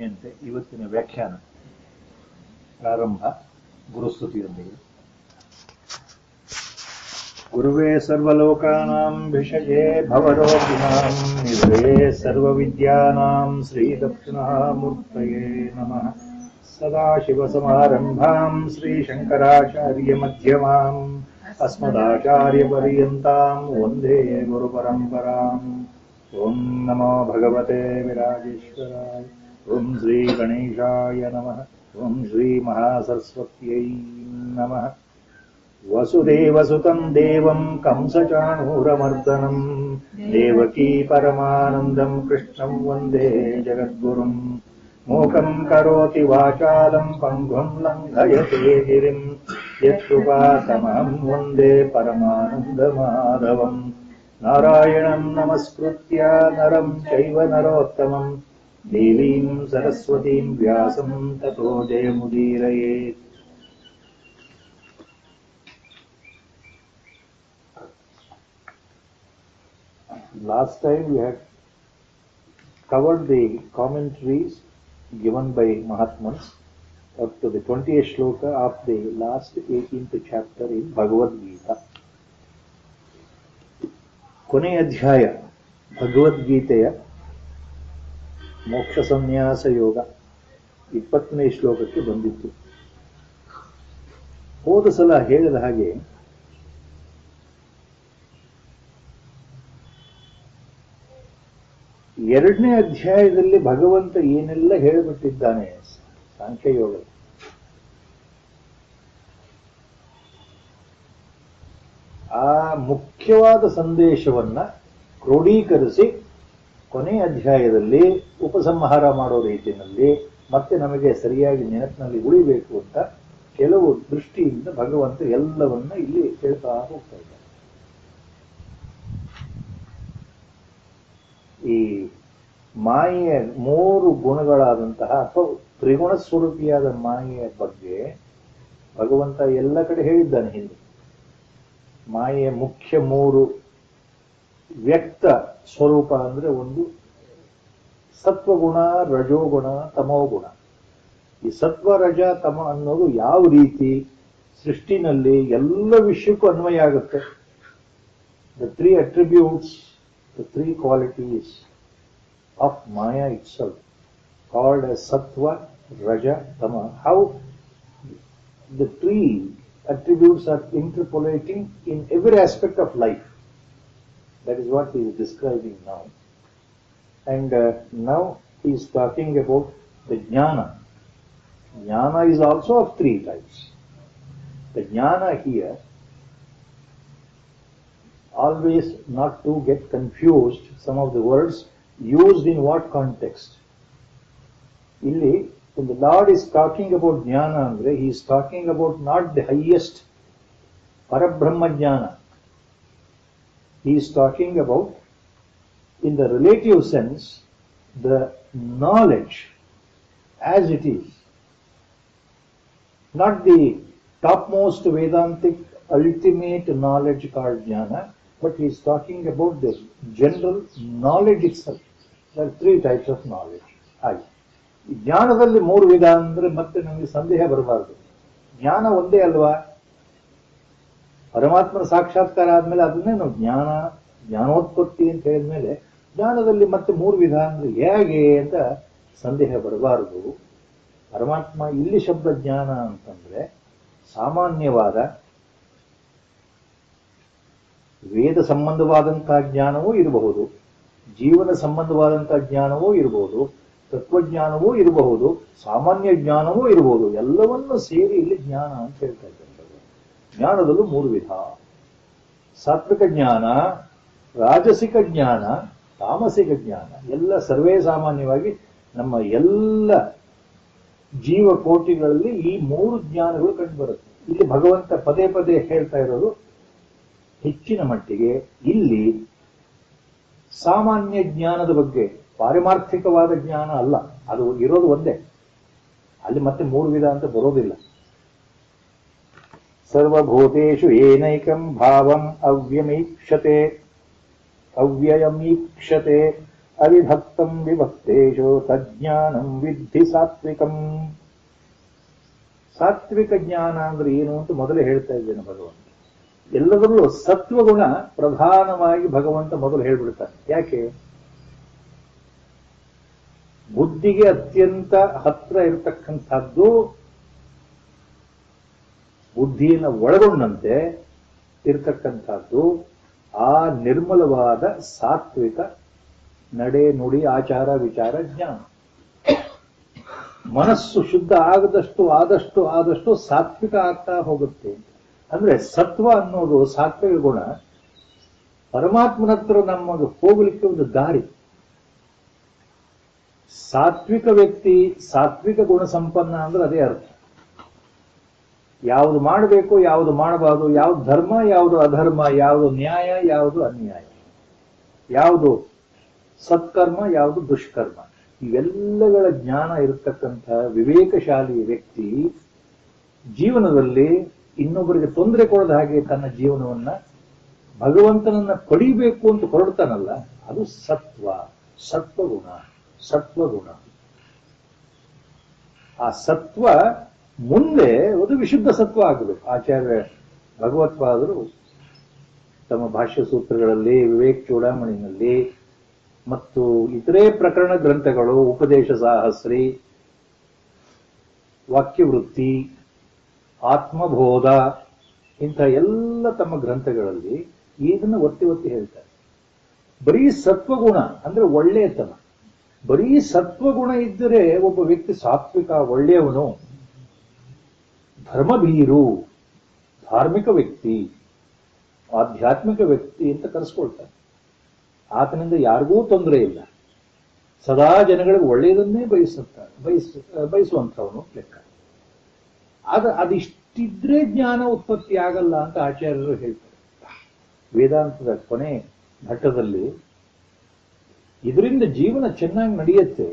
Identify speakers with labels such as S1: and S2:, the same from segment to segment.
S1: ಅಂತೆ ಇವತ್ತಿನ ವ್ಯಾಖ್ಯಾನ ಪ್ರಾರಂಭ ಗುರುಸ್ತುತಿಯೊಂದಿಗೆ. ಗುರುವೇ ಸರ್ವಲೋಕಾನಾಂ ಭಿಷಜೇ ಭವರೋಗಿಣಾಂ ನಿಧಯೇ ಸರ್ವವಿದ್ಯಾನಾಂ ಶ್ರೀದಕ್ಷಿಣಾಮೂರ್ತಯೇ ನಮಃ. ಸದಾಶಿವಸಮಾರಂಭಾಂ ಶ್ರೀಶಂಕರಾಚಾರ್ಯಮಧ್ಯಮಾಂ ಅಸ್ಮದಾಚಾರ್ಯಪರ್ಯಂತಾಂ ವಂದೇ ಗುರುಪರಂಪರಾಂ. ಓಂ ನಮೋ ಭಗವತೆ ವಿರಾಜೇಶ್ವರಾಯ. ಓಂ ಶ್ರೀ ಗಣೇಶಾಯ ನಮಃ. ಓಂ ಶ್ರೀ ಮಹಾಸರಸ್ವತ್ಯೈ ನಮಃ. ವಸುದೇವಸುತಂ ದೇವಂ ಕಂಸಚಾಣೂರಮರ್ದನಂ ದೇವಕೀ ಪರಮಾನಂದಂ ಕೃಷ್ಣಂ ವಂದೇ ಜಗದ್ಗುರುಂ. ಮೂಕಂ ಕರೋತಿ ವಾಚಾಲಂ ಪಂಗುಂ ಲಂಘಯತೆ ಗಿರಿಂ ಯತ್ಕೃಪಾತಮಹಂ ವಂದೇ ಪರಮಾನಂದಮಾಧವಂ. ನಾರಾಯಣಂ ನಮಸ್ಕೃತ್ಯ ನರಂ ಚೈವ ನರೋತ್ತಮಂ ದೇವೀಂ ಸರಸ್ವತೀಂ ವ್ಯಾಸಂ ತತೋ ಜಯಮುದೀರಯೇತ್. Last time we had covered the commentaries given by Mahatmas up to the 20th shloka of the last 18th chapter in Bhagavad Gita. ಕೊನೆಯ ಅಧ್ಯಾಯ ಭಗವದ್ಗೀತೆಯ ಮೋಕ್ಷ ಸಂನ್ಯಾಸ ಯೋಗ 20ನೇ ಶ್ಲೋಕಕ್ಕೆ ಬಂದಿತ್ತು. ಹೋದ ಸಲ ಹೇಳಿದ ಹಾಗೆ ಎರಡನೇ ಅಧ್ಯಾಯದಲ್ಲಿ ಭಗವಂತ ಏನೆಲ್ಲ ಹೇಳಿಬಿಟ್ಟಿದ್ದಾನೆ ಸಾಂಖ್ಯಯೋಗ, ಆ ಮುಖ್ಯವಾದ ಸಂದೇಶವನ್ನ ಕ್ರೋಢೀಕರಿಸಿ ಕೊನೆಯ ಅಧ್ಯಾಯದಲ್ಲಿ ಉಪಸಂಹಾರ ಮಾಡೋ ರೀತಿಯಲ್ಲಿ ಮತ್ತೆ ನಮಗೆ ಸರಿಯಾಗಿ ನೆನಪಿನಲ್ಲಿ ಉಳಿಬೇಕು ಅಂತ ಕೆಲವು ದೃಷ್ಟಿಯಿಂದ ಭಗವಂತ ಎಲ್ಲವನ್ನ ಇಲ್ಲಿ ಹೇಳ್ತಾ ಹೋಗ್ತಾ ಇದ್ದಾನೆ. ಈ ಮಾಯೆಯ 3 ಗುಣಗಳಾದಂತಹ ಅಥವಾ ತ್ರಿಗುಣ ಸ್ವರೂಪಿಯಾದ ಮಾಯೆಯ ಬಗ್ಗೆ ಭಗವಂತ ಎಲ್ಲ ಕಡೆ ಹೇಳಿದ್ದಾನೆ ಹಿಂದೆ. ಮಾಯೆಯ ಮುಖ್ಯ 3 ವ್ಯಕ್ತ ಸ್ವರೂಪ ಅಂದ್ರೆ ಒಂದು ಸತ್ವಗುಣ, ರಜೋಗುಣ, ತಮೋಗುಣ. ಈ ಸತ್ವ, ರಜ, ತಮ ಅನ್ನೋದು ಯಾವ ರೀತಿ ಸೃಷ್ಟಿನಲ್ಲಿ ಎಲ್ಲ ವಿಷಯಕ್ಕೂ ಅನ್ವಯ ಆಗುತ್ತೆ. The 3 attributes, the 3 qualities of Maya itself, called as Sattva, Raja, Tama. How the 3 attributes are interpolating in every aspect of life. That is what he is describing now. And now he is talking about the Jnana. Jnana is also of 3 types. The Jnana here, always not to get confused, some of the words used in what context. Illi, when the Lord is talking about Jnana, andre, he is talking about not the highest Parabrahma Jnana. He is talking about, in the relative sense, the knowledge as it is. Not the topmost Vedantic ultimate knowledge called Jnana, but he is talking about the general knowledge itself. There are 3 types of knowledge. ಹಾಗೆ ಜ್ಞಾನದಲ್ಲಿ 3 ವಿಧ ಅಂದ್ರೆ ಮತ್ತೆ ನಮಗೆ ಸಂದೇಹ ಬರಬಾರದು. ಜ್ಞಾನ ಒಂದೇ ಅಲ್ವಾ? ಪರಮಾತ್ಮನ ಸಾಕ್ಷಾತ್ಕಾರ ಆದ್ಮೇಲೆ ಅದನ್ನೇ ನಾವು ಜ್ಞಾನೋತ್ಪತ್ತಿ ಅಂತ ಹೇಳಿದ್ಮೇಲೆ ಜ್ಞಾನದಲ್ಲಿ ಮತ್ತೆ 3 ವಿಧ ಅಂದ್ರೆ ಹೇಗೆ ಅಂತ ಸಂದೇಹ ಬರಬಾರದು. ಪರಮಾತ್ಮ ಇಲ್ಲಿ ಶಬ್ದ ಜ್ಞಾನ ಅಂತಂದ್ರೆ ಸಾಮಾನ್ಯವಾದ ವೇದ ಸಂಬಂಧವಾದಂತಹ ಜ್ಞಾನವೂ ಇರಬಹುದು, ಜೀವನ ಸಂಬಂಧವಾದಂತಹ ಜ್ಞಾನವೂ ಇರಬಹುದು, ತತ್ವಜ್ಞಾನವೂ ಇರಬಹುದು, ಸಾಮಾನ್ಯ ಜ್ಞಾನವೂ ಇರಬಹುದು. ಎಲ್ಲವನ್ನೂ ಸೇರಿ ಇಲ್ಲಿ ಜ್ಞಾನ ಅಂತ ಹೇಳ್ತಾ ಇದ್ದಾರೆ. ಜ್ಞಾನದಲ್ಲೂ 3 ವಿಧ: ಸಾತ್ವಿಕ ಜ್ಞಾನ, ರಾಜಸಿಕ ಜ್ಞಾನ, ತಾಮಸಿಕ ಜ್ಞಾನ. ಎಲ್ಲ ಸರ್ವೇ ಸಾಮಾನ್ಯವಾಗಿ ನಮ್ಮ ಎಲ್ಲ ಜೀವಕೋಟಿಗಳಲ್ಲಿ ಈ 3 ಜ್ಞಾನಗಳು ಕಂಡುಬರುತ್ತೆ. ಇಲ್ಲಿ ಭಗವಂತ ಪದೇ ಪದೇ ಹೇಳ್ತಾ ಇರೋದು ಹೆಚ್ಚಿನ ಮಟ್ಟಿಗೆ ಇಲ್ಲಿ ಸಾಮಾನ್ಯ ಜ್ಞಾನದ ಬಗ್ಗೆ, ಪಾರಮಾರ್ಥಿಕವಾದ ಜ್ಞಾನ ಅಲ್ಲ. ಅದು ಇರೋದು ಒಂದೇ, ಅಲ್ಲಿ ಮತ್ತೆ 3 ವಿಧ ಅಂತ ಬರೋದಿಲ್ಲ. ಸರ್ವಭೂತೇಷು ಏನೈಕಂ ಭಾವಂ ಅವ್ಯಮೀಕ್ಷತೆ ಅವಿಭಕ್ತಂ ವಿಭಕ್ತೇಶು ತಜ್ಞಾನಂ ವಿದ್ಧಿ ಸಾತ್ವಿಕಂ. ಸಾತ್ವಿಕ ಜ್ಞಾನ ಅಂದ್ರೆ ಏನು ಅಂತ ಮೊದಲೇ ಹೇಳ್ತಾ ಇದ್ದೇನೆ ಭಗವಂತ. ಎಲ್ಲದರಲ್ಲೂ ಸತ್ವಗುಣ ಪ್ರಧಾನವಾಗಿ ಭಗವಂತ ಮೊದಲು ಹೇಳ್ಬಿಡ್ತಾನೆ. ಯಾಕೆ? ಬುದ್ಧಿಗೆ ಅತ್ಯಂತ ಹತ್ರ ಇರತಕ್ಕಂಥದ್ದು, ಬುದ್ಧಿಯನ್ನು ಒಳಗೊಂಡಂತೆ ಇರತಕ್ಕಂಥದ್ದು ಆ ನಿರ್ಮಲವಾದ ಸಾತ್ವಿಕ ನಡೆ, ನುಡಿ, ಆಚಾರ, ವಿಚಾರ, ಜ್ಞಾನ. ಮನಸ್ಸು ಶುದ್ಧ ಆದಷ್ಟು ಸಾತ್ವಿಕ ಆಗ್ತಾ ಹೋಗುತ್ತೆ. ಅಂದ್ರೆ ಸತ್ವ ಅನ್ನೋದು ಸಾತ್ವಿಕ ಗುಣ ಪರಮಾತ್ಮನ ಹತ್ರ ನಮಗೆ ಹೋಗ್ಲಿಕ್ಕೆ ಒಂದು ದಾರಿ. ಸಾತ್ವಿಕ ವ್ಯಕ್ತಿ ಸಾತ್ವಿಕ ಗುಣ ಸಂಪನ್ನ ಅಂದ್ರೆ ಅದೇ ಅರ್ಥ. ಯಾವುದು ಮಾಡಬೇಕು, ಯಾವುದು ಮಾಡಬಾರದು, ಯಾವುದು ಧರ್ಮ, ಯಾವುದು ಅಧರ್ಮ, ಯಾವುದು ನ್ಯಾಯ, ಯಾವುದು ಅನ್ಯಾಯ, ಯಾವುದು ಸತ್ಕರ್ಮ, ಯಾವುದು ದುಷ್ಕರ್ಮ, ಇವೆಲ್ಲಗಳ ಜ್ಞಾನ ಇರತಕ್ಕಂಥ ವಿವೇಕಶಾಲಿ ವ್ಯಕ್ತಿ ಜೀವನದಲ್ಲಿ ಇನ್ನೊಬ್ಬರಿಗೆ ತೊಂದರೆ ಕೊಡದ ಹಾಗೆ ತನ್ನ ಜೀವನವನ್ನ ಭಗವಂತನನ್ನ ಪಡಿಬೇಕು ಅಂತ ಹೊರಡ್ತಾನಲ್ಲ, ಅದು ಸತ್ವಗುಣ. ಆ ಸತ್ವ ಮುಂದೆ ಒಂದು ವಿಶುದ್ಧ ಸತ್ವ ಆಗಬೇಕು. ಆಚಾರ್ಯ ಭಗವತ್ಪಾದರು ತಮ್ಮ ಭಾಷ್ಯ ಸೂತ್ರಗಳಲ್ಲಿ, ವಿವೇಕ್ ಚೂಡಾಮಣಿನಲ್ಲಿ ಮತ್ತು ಇತರೆ ಪ್ರಕರಣ ಗ್ರಂಥಗಳು, ಉಪದೇಶ ಸಾಹಸ್ರಿ, ವಾಕ್ಯವೃತ್ತಿ, ಆತ್ಮಬೋಧ, ಇಂಥ ಎಲ್ಲ ತಮ್ಮ ಗ್ರಂಥಗಳಲ್ಲಿ ಇದನ್ನು ಒತ್ತಿ ಹೇಳ್ತಾರೆ. ಬರೀ ಸತ್ವಗುಣ ಅಂದ್ರೆ ಒಳ್ಳೆಯತನ. ಬರೀ ಸತ್ವಗುಣ ಇದ್ದರೆ ಒಬ್ಬ ವ್ಯಕ್ತಿ ಸಾತ್ವಿಕ, ಒಳ್ಳೆಯವನು, ಧರ್ಮಭೀರು, ಧಾರ್ಮಿಕ ವ್ಯಕ್ತಿ, ಆಧ್ಯಾತ್ಮಿಕ ವ್ಯಕ್ತಿ ಅಂತ ಕರೆಸ್ಕೊಳ್ತಾನೆ. ಆತನಿಂದ ಯಾರಿಗೂ ತೊಂದರೆ ಇಲ್ಲ, ಸದಾ ಜನಗಳಿಗೆ ಒಳ್ಳೆಯದನ್ನೇ ಬಯಸುವಂಥವನು ಲೆಕ್ಕ. ಅದಿಷ್ಟಿದ್ರೆ ಜ್ಞಾನ ಉತ್ಪತ್ತಿ ಆಗಲ್ಲ ಅಂತ ಆಚಾರ್ಯರು ಹೇಳ್ತಾರೆ. ವೇದಾಂತದ ಕೊನೆ ಘಟ್ಟದಲ್ಲಿ ಇದರಿಂದ ಜೀವನ ಚೆನ್ನಾಗಿ ನಡೆಯುತ್ತೆ,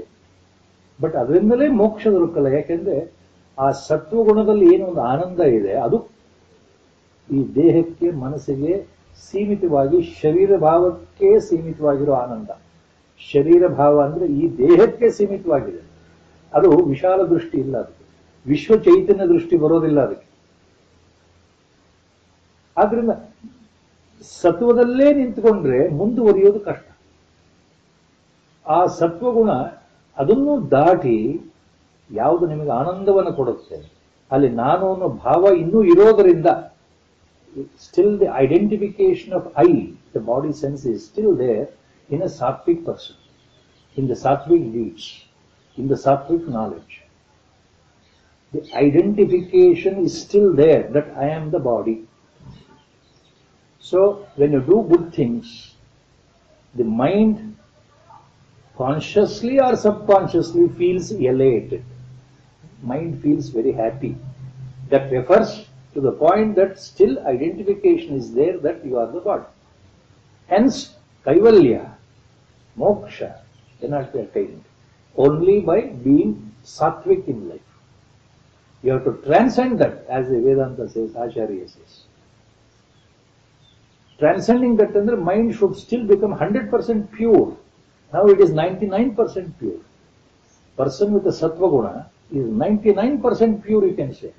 S1: ಬಟ್ ಅದರಿಂದಲೇ ಮೋಕ್ಷ ದೊರಕಲ್ಲ. ಯಾಕೆಂದ್ರೆ ಆ ಸತ್ವಗುಣದಲ್ಲಿ ಏನೋ ಒಂದು ಆನಂದ ಇದೆ, ಅದು ಈ ದೇಹಕ್ಕೆ, ಮನಸ್ಸಿಗೆ ಸೀಮಿತವಾಗಿ, ಶರೀರ ಭಾವಕ್ಕೆ ಸೀಮಿತವಾಗಿರೋ ಆನಂದ. ಶರೀರ ಭಾವ ಅಂದ್ರೆ ಈ ದೇಹಕ್ಕೆ ಸೀಮಿತವಾಗಿದೆ. ಅದು ವಿಶಾಲ ದೃಷ್ಟಿ ಇಲ್ಲ, ಅದಕ್ಕೆ ವಿಶ್ವ ಚೈತನ್ಯ ದೃಷ್ಟಿ ಬರೋದಿಲ್ಲ ಅದಕ್ಕೆ. ಆದ್ರಿಂದ ಸತ್ವದಲ್ಲೇ ನಿಂತುಕೊಂಡ್ರೆ ಮುಂದುವರಿಯೋದು ಕಷ್ಟ. ಆ ಸತ್ವಗುಣ ಅದನ್ನು ದಾಟಿ ಯಾವುದು ನಿಮಗೆ ಆನಂದವನ್ನು ಕೊಡುತ್ತೆ, ಅಲ್ಲಿ ನಾನು ಅನ್ನೋ ಭಾವ ಇನ್ನೂ ಇರೋದರಿಂದ, still the identification of I, the body sense, is still there in a sattvic person, in the sattvic deeds, in the sattvic knowledge. The identification is still there that I am the body. So when you do good things, the mind consciously or subconsciously feels elated. Mind feels very happy. That refers to the point that still identification is there that you are the body. Hence, Kaivalya, moksha, cannot be attained only by being sattvic in life. You have to transcend that, as the Vedanta says, Acharya says. Transcending that, and the mind should still become 100% pure. Now it is 99% pure. Person with a sattva guna is 99% pure, you can say.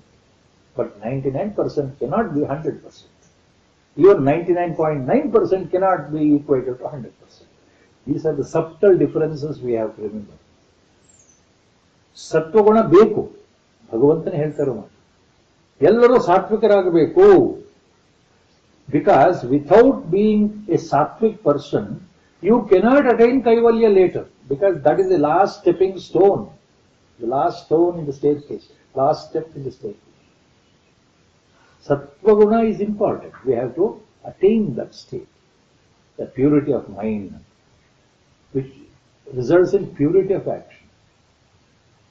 S1: But 99% cannot be 100%. Even 99.9% cannot be equated to 100%. These are the subtle differences we have to remember. ಸತ್ವಗುಣ ಬೇಕು, ಭಗವಂತನೇ ಹೇಳ್ತಾರೆ. ಎಲ್ಲರೂ ಸಾತ್ವಿಕರಾಗಬೇಕು. Because without being a sattvic person, you cannot attain Kaivalya later. Because that is the last stepping stone. The last stone in the staircase. Last step in the staircase. Satvaguna is important. We have to attain that state, the purity of mind, which results in purity of action.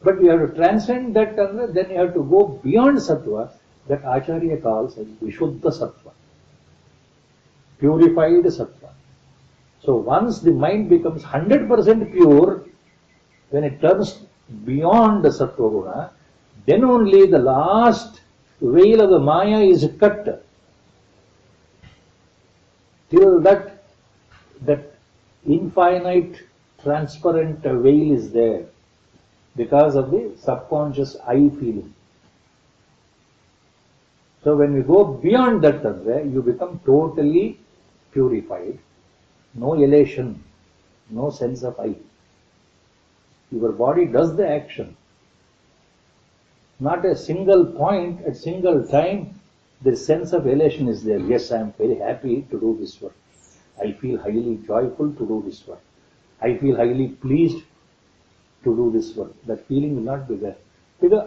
S1: But we have to transcend that, and then you have to go beyond sattva, that Acharya calls as Vishuddha sattva, purified sattva. So once the mind becomes 100% pure, when it turns beyond the sattva guna, then only the last veil of the Maya is cut. Till that infinite transparent veil is there because of the subconscious I feeling. So when we go beyond that, you become totally purified, no elation, no sense of I. Your body does the action. Not a single point at single time, the sense of elation is there. Yes, I am very happy to do this work. I feel highly joyful to do this work. I feel highly pleased to do this work. That feeling will not be there. Because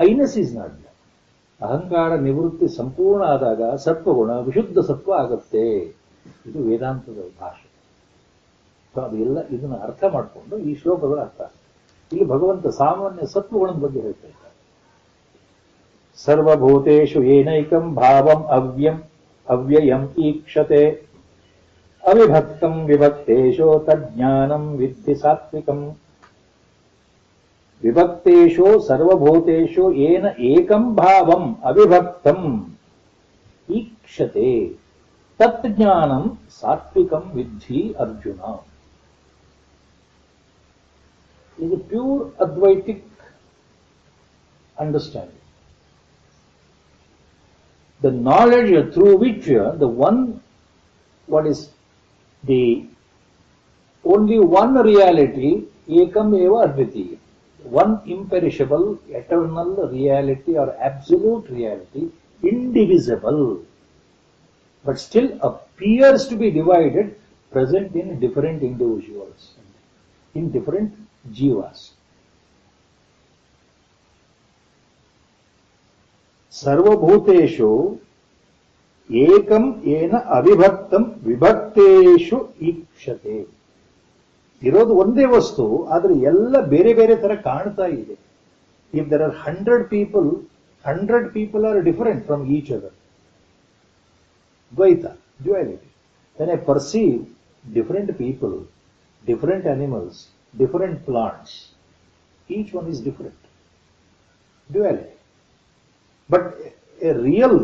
S1: I-ness is not there. ಅಹಂಕಾರ ನಿವೃತ್ತಿ ಸಂಪೂರ್ಣ ಆದಾಗ ಸತ್ವಗುಣ ವಿಶುದ್ಧ ಸತ್ವ ಆಗತ್ತೆ. ಇದು ವೇದಾಂತದ ಭಾಷೆ. ಸೊ ಅದೆಲ್ಲ ಇದನ್ನ ಅರ್ಥ ಮಾಡಿಕೊಂಡು ಈ ಶ್ಲೋಕದ ಅರ್ಥ. ಇಲ್ಲಿ ಭಗವಂತ ಸಾಮಾನ್ಯ ಸತ್ವಗುಣದ ಬಗ್ಗೆ ಹೇಳ್ತಾ ಇದ್ದಾರೆ. ಸರ್ವಭೂತೇಷು ಏನೈಕಂ ಭಾವಂ ಅವ್ಯಯಂ ಈಕ್ಷತೆ ಅವಿಭಕ್ತಂ ವಿಭಕ್ತೇಶೋ ತಜ್ಞಾನಂ ವಿದ್ಧಿ ಸಾತ್ವಿಕಂ. ವಿಭಕ್ತೇಶೋ ಸರ್ವಭೂತೇಶು ಏನ ಏಕಂ ಭಾವಂ ಅವಿಭಕ್ತಂ ಈಕ್ಷತೆ ತತ್ ಜ್ಞಾನಂ ಸಾತ್ವಿಕಂ ವಿದ್ಧಿ ಅರ್ಜುನ. ಇದು pure Advaitic understanding. The knowledge through which the one, what is the only one reality, ekam eva advitiya, one imperishable, eternal reality or absolute reality, indivisible, but still appears to be divided, present in different individuals, in different jivas. ಸರ್ವಭೂತೇಷು ಏಕಂ ಏನ ಅವಿಭಕ್ತಂ ವಿಭಕ್ತೇಷು ಈಕ್ಷತೆ. ಇರೋದು ಒಂದೇ ವಸ್ತು, ಆದ್ರೆ ಎಲ್ಲ ಬೇರೆ ಬೇರೆ ತರ ಕಾಣ್ತಾ ಇದೆ. If there are 100 people are different from each other. Dvaita, duality. When I perceive different people, different animals, different plants, each one is different. Duality. But a real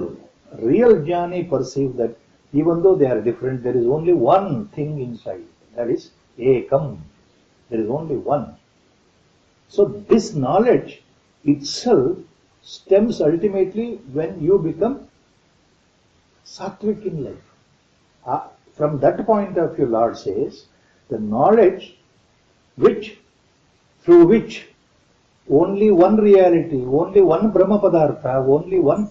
S1: jnani perceives that even though they are different, there is only one thing inside. That is ekam. There is only one. So this knowledge itself stems ultimately when you become sattvic in life. From that point of view, Lord says, the knowledge through which only one reality, only one Brahma Padartha, only one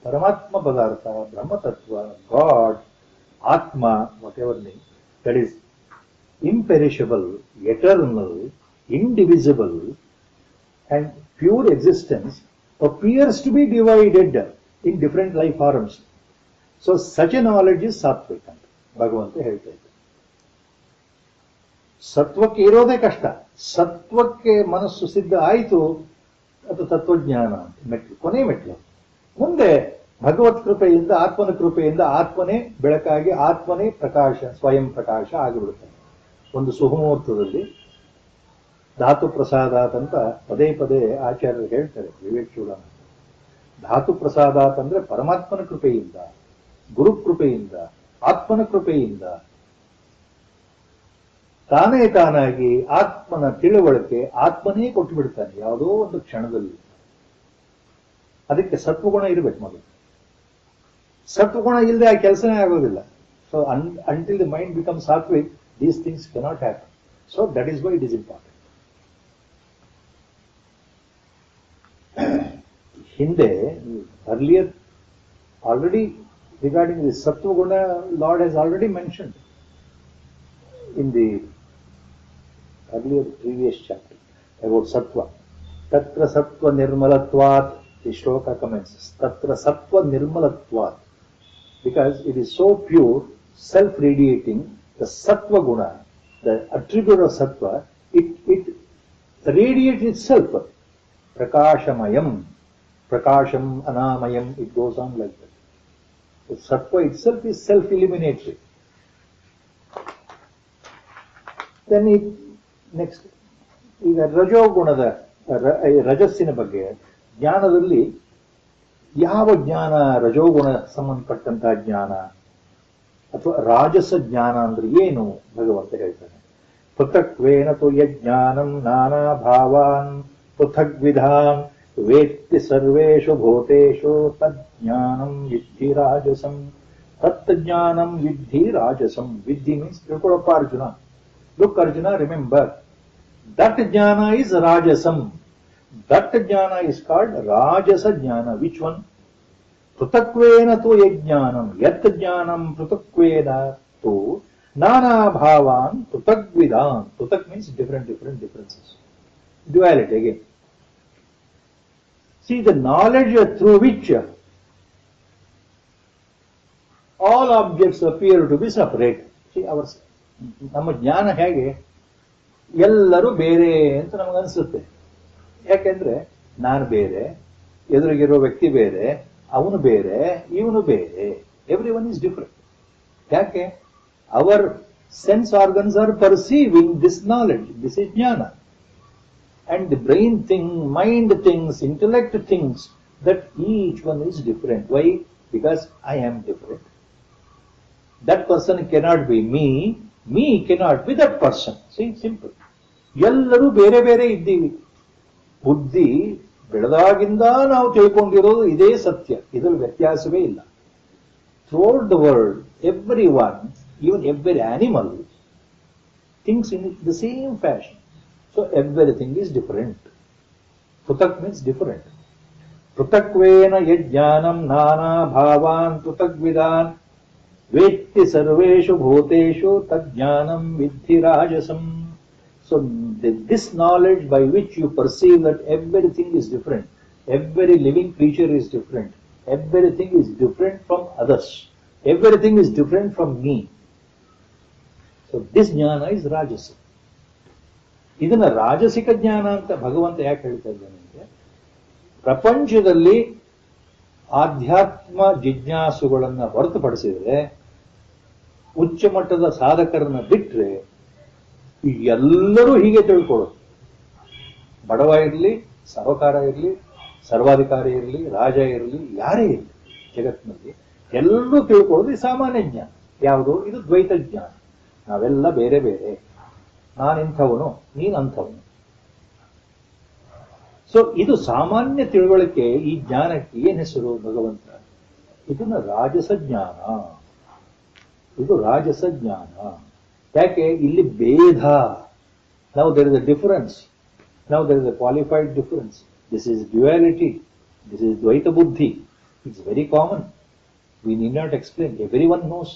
S1: Paramatma Padartha, Brahma Tattva, God, Atma, whatever name, that is imperishable, eternal, indivisible, and pure existence appears to be divided in different life forms. So such a knowledge is sattvic. Bhagavanta ಹೇಳ್ತಾ ಇದ್ದಾರೆ. ಸತ್ವಕ್ಕೆ ಇರೋದೇ ಕಷ್ಟ. ಸತ್ವಕ್ಕೆ ಮನಸ್ಸು ಸಿದ್ಧ ಆಯಿತು, ಅದು ತತ್ವಜ್ಞಾನ ಅಂತ ಮೆಟ್ಲು, ಕೊನೆ ಮೆಟ್ಲು. ಮುಂದೆ ಭಗವತ್ ಕೃಪೆಯಿಂದ, ಆತ್ಮನ ಕೃಪೆಯಿಂದ ಆತ್ಮನೇ ಬೆಳಕಾಗಿ, ಆತ್ಮನೇ ಪ್ರಕಾಶ, ಸ್ವಯಂ ಪ್ರಕಾಶ ಆಗಿಬಿಡುತ್ತಾನೆ. ಒಂದು ಸುಹುಮೂರ್ತದಲ್ಲಿ ಧಾತು ಪ್ರಸಾದಾತ್ ಅಂತ ಪದೇ ಪದೇ ಆಚಾರ್ಯರು ಹೇಳ್ತಾರೆ, ವಿವೇಕ್ ಚೂಡಾಮಣಿ. ಧಾತು ಪ್ರಸಾದಾತ್ ಅಂದ್ರೆ ಪರಮಾತ್ಮನ ಕೃಪೆಯಿಂದ, ಗುರು ಕೃಪೆಯಿಂದ, ಆತ್ಮನ ಕೃಪೆಯಿಂದ ತಾನೇ ತಾನಾಗಿ ಆತ್ಮನ ತಿಳುವಳಿಕೆ ಆತ್ಮನೇ ಕೊಟ್ಟು ಬಿಡ್ತಾನೆ ಯಾವುದೋ ಒಂದು ಕ್ಷಣದಲ್ಲಿ. ಅದಕ್ಕೆ ಸತ್ವಗುಣ ಇರಬೇಕು ಮೊದಲು. ಸತ್ವಗುಣ ಇಲ್ಲದೆ ಆ ಕೆಲಸನೇ ಆಗೋದಿಲ್ಲ. So until the mind becomes sattvic, these things cannot happen. So that is why it is important. ಹಿಂದೆ earlier already regarding the sattva-guna, Lord has already mentioned in the earlier previous chapter about sattva. Tatra sattva nirmalatvat, the shloka commences. Tatra sattva nirmalatvat, because it is so pure, self-radiating, the sattva guna, the attribute of sattva, it radiates itself. Prakashamayam, prakasham anamayam, it goes on like that. The sattva itself is self-illuminatory. Then next, ಈಗ ರಜೋಗುಣದ ರಜಸ್ಸಿನ ಬಗ್ಗೆ ಜ್ಞಾನದಲ್ಲಿ ಯಾವ ಜ್ಞಾನ ರಜೋಗುಣ ಸಂಬಂಧಪಟ್ಟಂತಹ ಜ್ಞಾನ ಅಥವಾ ರಾಜಸ ಜ್ಞಾನ ಅಂದ್ರೆ ಏನು ಭಗವಂತ ಹೇಳ್ತಾನೆ. ಪೃಥಕ್ವೇನ ತು ಯಜ್ಞಾನಂ ನಾನಾ ಭಾವಾನ್ ಪೃಥಗ್ವಿಧಾನ್ ವೇತ್ತಿ ಸರ್ವೇಷು ಭೂತೇಷು ತಜ್ಞಾನಂ ವಿದ್ಧಿ ರಾಜಸಂ. ತಜ್ಞಾನಂ ವಿದ್ಧಿ ರಾಜಸಂ. ವಿದ್ಧಿ ಮೀನ್ಸ್ ತಿಳ್ಕೊಳ್ಳಪ್ಪ Arjuna. Look Arjuna, remember that jnana is rajasam. That jnana is called rajasa jnana. Which one? ಪೃಥಕ್ವೇನ ತು ಯಜ್ಞಾನಂ. ಯತ್ ಜ್ಞಾನಂ ಪೃಥಕ್ವೇನ ತು ನಾನಾ ಭಾವಾನ್ ಪೃಥಗ್ವಿಧಾನ್. ಪೃಥಕ್ means different differences. Duality again. See, the knowledge through which all objects appear to be separate. See, ನಮ್ಮ ಜ್ಞಾನ ಹೇಗೆ ಎಲ್ಲರೂ ಬೇರೆ ಅಂತ ನಮಗನ್ಸುತ್ತೆ. ಯಾಕೆಂದ್ರೆ ನಾನು ಬೇರೆ, ಎದುರಿಗಿರೋ ವ್ಯಕ್ತಿ ಬೇರೆ, ಅವನು ಬೇರೆ, ಇವನು ಬೇರೆ. Every one is different. ಯಾಕೆ? our sense organs are perceiving this knowledge. This is jnana. And the brain mind thinks, intellect thinks that each one is different. Why? Because I am different. That person cannot be me cannot be that person. See, simple. ಎಲ್ಲರೂ ಬೇರೆ ಬೇರೆ ಇದ್ದೀವಿ. ಬುದ್ಧಿ ಬೆಳೆದಾಗಿಂದ ನಾವು ತಿಳ್ಕೊಂಡಿರೋದು ಇದೇ ಸತ್ಯ. ಇದರಲ್ಲಿ ವ್ಯತ್ಯಾಸವೇ ಇಲ್ಲ. Throughout the world, everyone, even every animal, thinks in the same fashion. So everything is different. Pruthak means different. Pruthakvena yajnanam nana bhavan pruthagvidan vetti sarveshu bhuteshu tadjnanam viddhi rajasam. So this knowledge by which you perceive that everything is different, every living creature is different, everything is different from others, everything is different from me. So this jnana is rajasa. ಇದನ್ನ ರಾಜಸಿಕ ಜ್ಞಾನ ಅಂತ ಭಗವಂತ ಯಾಕೆ ಹೇಳ್ತಾ ಇದ್ದಾನೆ ಅಂದ್ರೆ, ಪ್ರಪಂಚದಲ್ಲಿ ಆಧ್ಯಾತ್ಮ ಜಿಜ್ಞಾಸುಗಳನ್ನ ಹೊರತುಪಡಿಸಿದ್ರೆ, ಉಚ್ಚ ಮಟ್ಟದ ಸಾಧಕರನ್ನ ಬಿಟ್ರೆ ಎಲ್ಲರೂ ಹೀಗೆ ತಿಳ್ಕೊಳ್ಳೋದು. ಬಡವ ಇರಲಿ, ಸಾಹುಕಾರ ಇರಲಿ, ಸರ್ವಾಧಿಕಾರಿ ಇರಲಿ, ರಾಜ ಇರಲಿ, ಯಾರೇ ಇರಲಿ ಜಗತ್ತಿನಲ್ಲಿ ಎಲ್ಲರೂ ತಿಳ್ಕೊಳ್ಳೋದು ಈ ಸಾಮಾನ್ಯ ಜ್ಞಾನ. ಯಾವುದು? ಇದು ದ್ವೈತ ಜ್ಞಾನ. ನಾವೆಲ್ಲ ಬೇರೆ ಬೇರೆ, ನಾನಿಂಥವನು, ನೀನಂಥವನು. ಸೊ ಇದು ಸಾಮಾನ್ಯ ತಿಳುವಳಿಕೆ. ಈ ಜ್ಞಾನಕ್ಕೆ ಏನ್ ಹೆಸರು? ಭಗವಂತ ಇದನ್ನ ರಾಜಸ ಜ್ಞಾನ. ಇದು ರಾಜಸ ಜ್ಞಾನ. ಯಾಕೆ? ಇಲ್ಲಿ ಭೇದ. ನಾವು there is a difference. Now there is a qualified difference. This is duality. This is Dvaita Buddhi. It's very common. We need not explain. Everyone knows.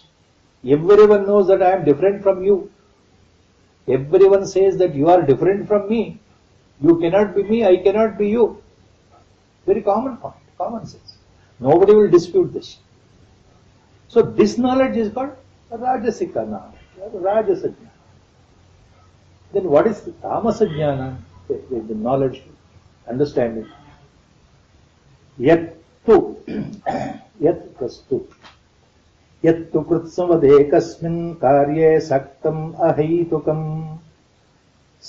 S1: Everyone knows that I am different from you. Everyone says that you are different from me. You cannot be me, I cannot be you. Very common point, common sense. Nobody will dispute this. So this knowledge is called Rajasika knowledge, Rajasa jnana. Then what is the Tamasa jnana? The knowledge, understanding. Yat plus tu. Yattu kritsavadekasmin karye saktam ahaitukam.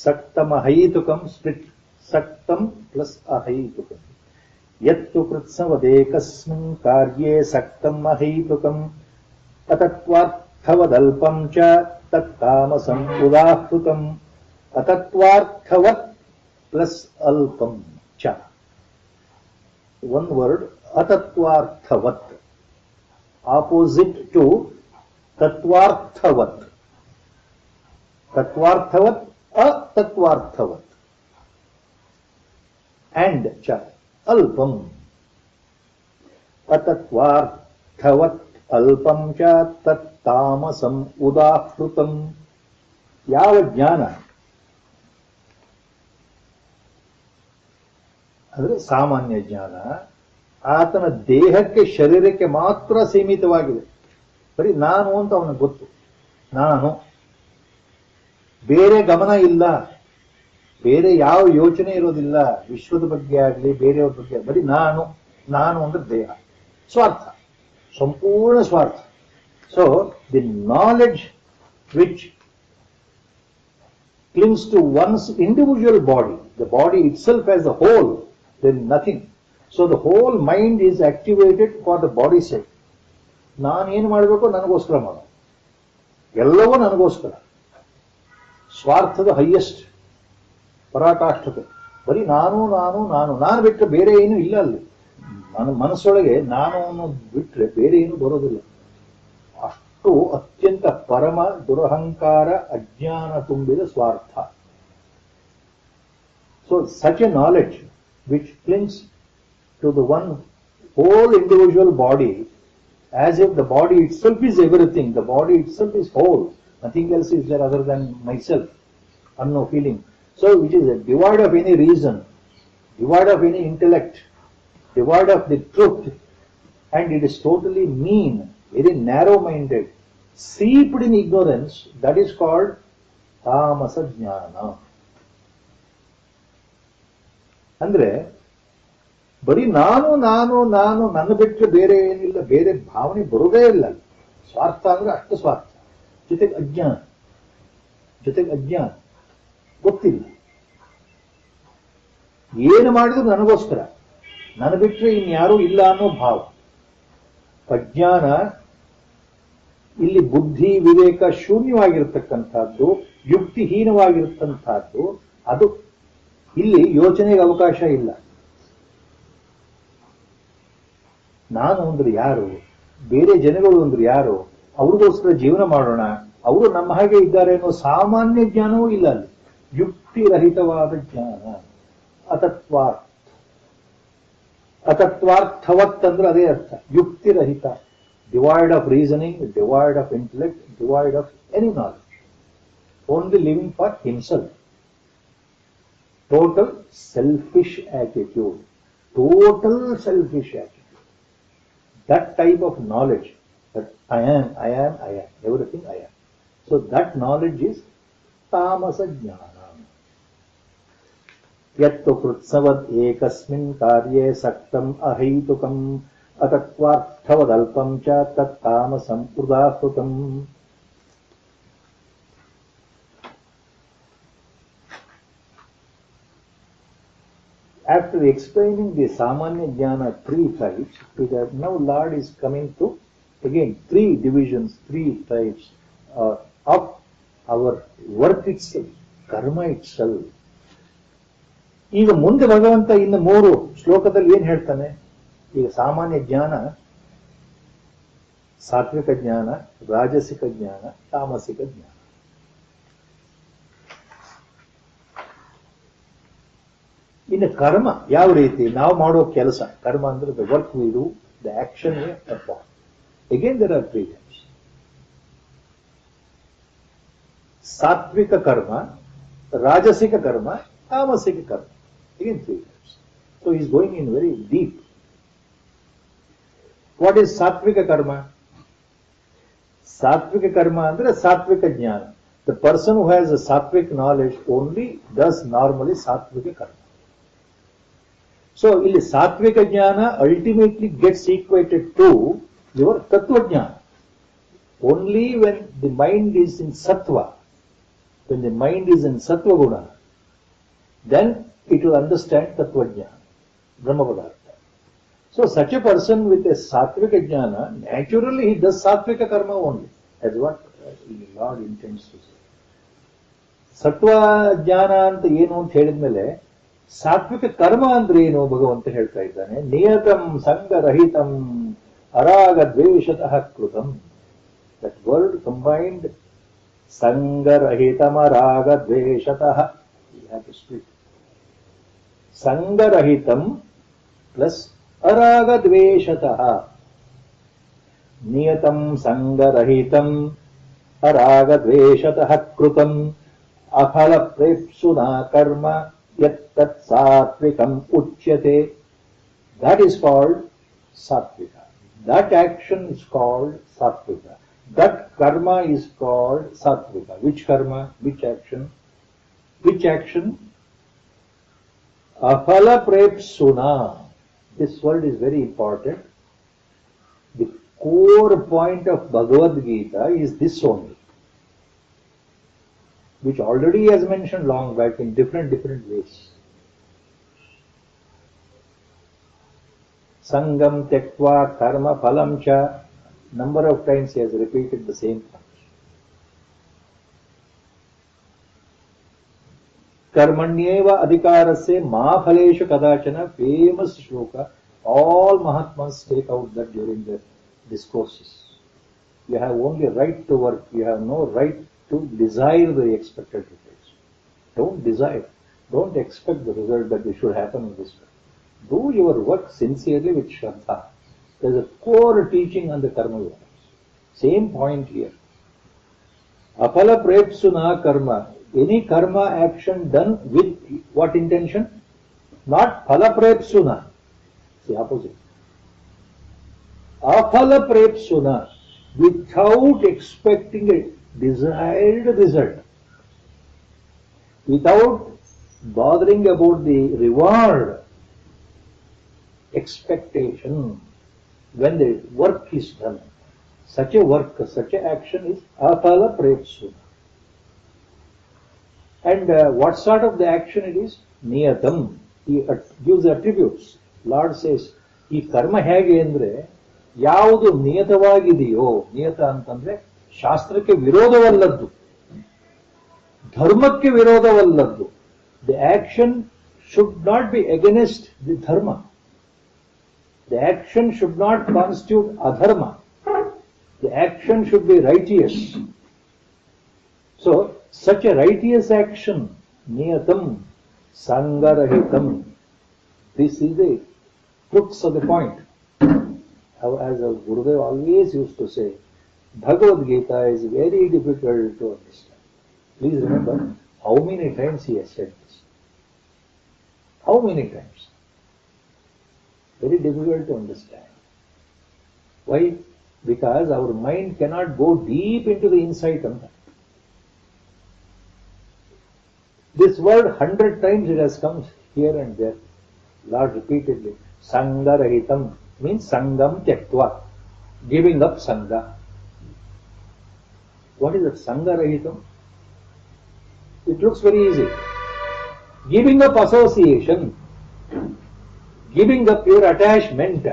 S1: Saktam ahaitukam split. Saktam plus ahaitukam. Yattu kritsavadekasmin karye saktam ahaitukam. Atatvarthavadalpam cha tattamasam udahrutam. Atatvarthavat plus alpam cha. One word, atatvarthavat. Opposite to tatvarthavat. Tatvarthavat, atatvarthavat. And cha, alpam. Atatvarthavat alpam cha tattamasam udahrutam. ಯಾವ ಜ್ಞಾನ ಅಂದ್ರೆ ಸಾಮಾನ್ಯ ಜ್ಞಾನ ಆತನ ದೇಹಕ್ಕೆ, ಶರೀರಕ್ಕೆ ಮಾತ್ರ ಸೀಮಿತವಾಗಿದೆ. ಬರೀ ನಾನು ಅಂತ ಅವನಿಗೆ ಗೊತ್ತು. ನಾನು, ಬೇರೆ ಗಮನ ಇಲ್ಲ, ಬೇರೆ ಯಾವ ಯೋಚನೆ ಇರೋದಿಲ್ಲ. ವಿಶ್ವದ ಬಗ್ಗೆ ಆಗಲಿ, ಬೇರೆಯವ್ರ ಬಗ್ಗೆ, ಬರೀ ನಾನು. ನಾನು ಅಂದ್ರೆ ದೇಹ, ಸ್ವಾರ್ಥ, ಸಂಪೂರ್ಣ ಸ್ವಾರ್ಥ. So the knowledge which clings to one's individual body, the body itself as a whole, then nothing. So the whole mind is activated for the body sake. ನಾನು ಏನು ಮಾಡಬೇಕು? ನನಗೋಸ್ಕರ ಮಾಡು, ಎಲ್ಲವೂ ನನಗೋಸ್ಕರ. ಸ್ವಾರ್ಥದ ಹೈಯೆಸ್ಟ್ ಪರಾಕಾಷ್ಠತೆ. ಬರೀ ನಾನು ನಾನು ನಾನು ನಾನು ಬಿಟ್ಟರೆ ಬೇರೆ ಏನು ಇಲ್ಲ ಅಲ್ಲಿ. ನನ್ನ ಮನಸ್ಸೊಳಗೆ ನಾನು ಅನ್ನೋದು ಬಿಟ್ಟರೆ ಬೇರೆ ಏನು ಬರೋದಿಲ್ಲ. ಅಷ್ಟು ಅತ್ಯಂತ ಪರಮ ದುರಹಂಕಾರ ಅಜ್ಞಾನ ತುಂಬಿದ ಸ್ವಾರ್ಥ. So such a knowledge which clings to the one whole individual body as if the body itself is everything, the body itself is whole, nothing else is there other than myself, no feeling. So which is devoid of any reason, devoid of any intellect, devoid of the truth, and it is totally mean, very narrow minded, seeped in ignorance. That is called tamasa jnana. Andre ಬರೀ ನಾನು ನಾನು ನಾನು ನನ್ನ ಬಿಟ್ಟರೆ ಬೇರೆ ಏನಿಲ್ಲ, ಬೇರೆ ಭಾವನೆ ಬರೋದೇ ಇಲ್ಲ. ಸ್ವಾರ್ಥ ಅಂದ್ರೆ ಅಷ್ಟು ಸ್ವಾರ್ಥ, ಜೊತೆಗೆ ಅಜ್ಞಾನ ಗೊತ್ತಿಲ್ಲ. ಏನು ಮಾಡಿದ್ರು ನನಗೋಸ್ಕರ, ನನ್ನ ಬಿಟ್ಟರೆ ಇನ್ಯಾರೂ ಇಲ್ಲ ಅನ್ನೋ ಭಾವ. ಅಜ್ಞಾನ ಇಲ್ಲಿ ಬುದ್ಧಿ ವಿವೇಕ ಶೂನ್ಯವಾಗಿರ್ತಕ್ಕಂಥದ್ದು, ಯುಕ್ತಿಹೀನವಾಗಿರ್ತಕ್ಕಂಥದ್ದು. ಅದು ಇಲ್ಲಿ ಯೋಚನೆಗೆ ಅವಕಾಶ ಇಲ್ಲ. ನಾನು ಅಂದ್ರೆ ಯಾರು, ಬೇರೆ ಜನಗಳು ಅಂದ್ರೆ ಯಾರು, ಅವ್ರಿಗೋಸ್ಕರ ಜೀವನ ಮಾಡೋಣ, ಅವರು ನಮ್ಮ ಹಾಗೆ ಇದ್ದಾರೆ ಅನ್ನೋ ಸಾಮಾನ್ಯ ಜ್ಞಾನವೂ ಇಲ್ಲ ಅಲ್ಲಿ. ಯುಕ್ತಿರಹಿತವಾದ ಜ್ಞಾನ. ಅತತ್ವಾರ್ಥವತ್ ಅಂದ್ರೆ ಅದೇ ಅರ್ಥ, ಯುಕ್ತಿರಹಿತ. Devoid of reasoning, devoid of intellect, devoid of any knowledge, only living for himself. Total selfish attitude, total selfish attitude. That type of knowledge that I am, everything I am. So that knowledge is tamasa jnana. Yattu krutsavat ekasmin karye saktam ahaitukam atatvarthavadalpam cha tat tamasam udahrutam. After explaining the Samanya Jnana three types, now Lord is coming to again three divisions, three types of our work itself, karma itself. ಈಗ ಮುಂದೆ ಭಗವಂತ ಇನ್ನು 3 ಶ್ಲೋಕದಲ್ಲಿ ಏನ್ ಹೇಳ್ತಾನೆ? ಈಗ ಸಾಮಾನ್ಯ ಜ್ಞಾನ, ಸಾತ್ವಿಕ ಜ್ಞಾನ, ರಾಜಸಿಕ ಜ್ಞಾನ, ತಾಮಸಿಕ ಜ್ಞಾನ. ಇನ್ನು ಕರ್ಮ ಯಾವ ರೀತಿ ನಾವು ಮಾಡೋ ಕೆಲಸ, ಕರ್ಮ ಅಂದ್ರೆ the work we do, the action we perform. Again there are 3 types. Satvika karma, rajasika karma, tamasika karma. Again 3 types. So is going in very deep. What is satvika karma? Satvika karma ಅಂದ್ರೆ satvika jnana. The person who has a satvik knowledge only does normally satvika karma. So, ಇಲ್ಲಿ ಸಾತ್ವಿಕ ಜ್ಞಾನ ultimately gets equated to your tattva jnana. Only when the mind is in sattva, when the mind is in sattva guna, then it will understand tattva jnana, brahma padartha. So, such a person with a satvika jnana, naturally he does satvika karma only. That's what the Lord intends to say. Sattva jnana anta ಏನು ಅಂತ ಹೇಳಿದ್ಮೇಲೆ ಸಾತ್ವಿಕ ಕರ್ಮ ಅಂದ್ರೆ ಏನು ಭಗವಂತ ಹೇಳ್ತಾ ಇದ್ದಾನೆ. ನಿಯತಂ ಸಂಗರಹಿತಂ ಅರಾಗ ದ್ವೇಷತಃ ಕೃತಂ. ದಟ್ ವರ್ಡ್ ಕಂಬೈನ್ಡ್, ಸಂಗರಹಿತಂ ಅರಾಗ ದ್ವೇಷತಃ. ಸಂಗರಹಿತಂ ಪ್ಲಸ್ ಅರಾಗ ದ್ವೇಷತಃ. ನಿಯತಂ ಸಂಗರಹಿತಂ ಅರಾಗ ದ್ವೇಷತಃ ಕೃತಂ ಅಫಲ ಪ್ರೇಪ್ಸುನಾ ಕರ್ಮ yat satvikam uchyate. That is called satvika. That action is called satvika. That karma is called satvika. Which karma? Which action? Which action? Aphala prepsuna. This word is very important. The core point of Bhagavad Gita is this only, which already has mentioned long back in different ways. Sangam tektva karma phalam cha. Number of times he has repeated the same thing. karmanyeva adhikarasya ma phaleshu kadachana, famous shloka. All Mahatmas take out that during their discourses. You have only right to work. You have no right to desire the expected results. Don't desire. Don't expect the result that it should happen in this way. Do your work sincerely with Shraddha. There is a core teaching on the karma yoga. Same point here. Apala prepsuna karma. Any karma action done with what intention? Not phala prepsuna. It's the opposite. Aphala prepsuna. Without expecting a desired result. Without bothering about the reward. Expectation. When the work is done. Such a work, such an action is aphala prepsuna. And what sort of the action it is? Niyatam. He gives attributes. Lord says, ಈ ಕರ್ಮ ಹೇಗೆ ಅಂದ್ರೆ ಯಾವುದು ನಿಯತವಾಗಿದೆಯೋ, ನಿಯತ ಅಂತಂದ್ರೆ ಶಾಸ್ತ್ರಕ್ಕೆ ವಿರೋಧವಲ್ಲದ್ದು, ಧರ್ಮಕ್ಕೆ ವಿರೋಧವಲ್ಲದ್ದು. The action should not be against the dharma. The action should not constitute adharma. The action should be righteous. So, such a righteous action, niyatam, sangarahitam. This is the crux of the point. As our Gurudev always used to say, Bhagavad Gita is very difficult to understand. Please remember how many times he has said this. How many times? Very difficult to understand. Why? Because our mind cannot go deep into the insight of that. This word 100 times it has come here and there. Lord repeatedly. Sangarahitam means sangam tyaktva, giving up sangha. What is that sangarahitam? It looks very easy. Giving up association, giving up your attachment.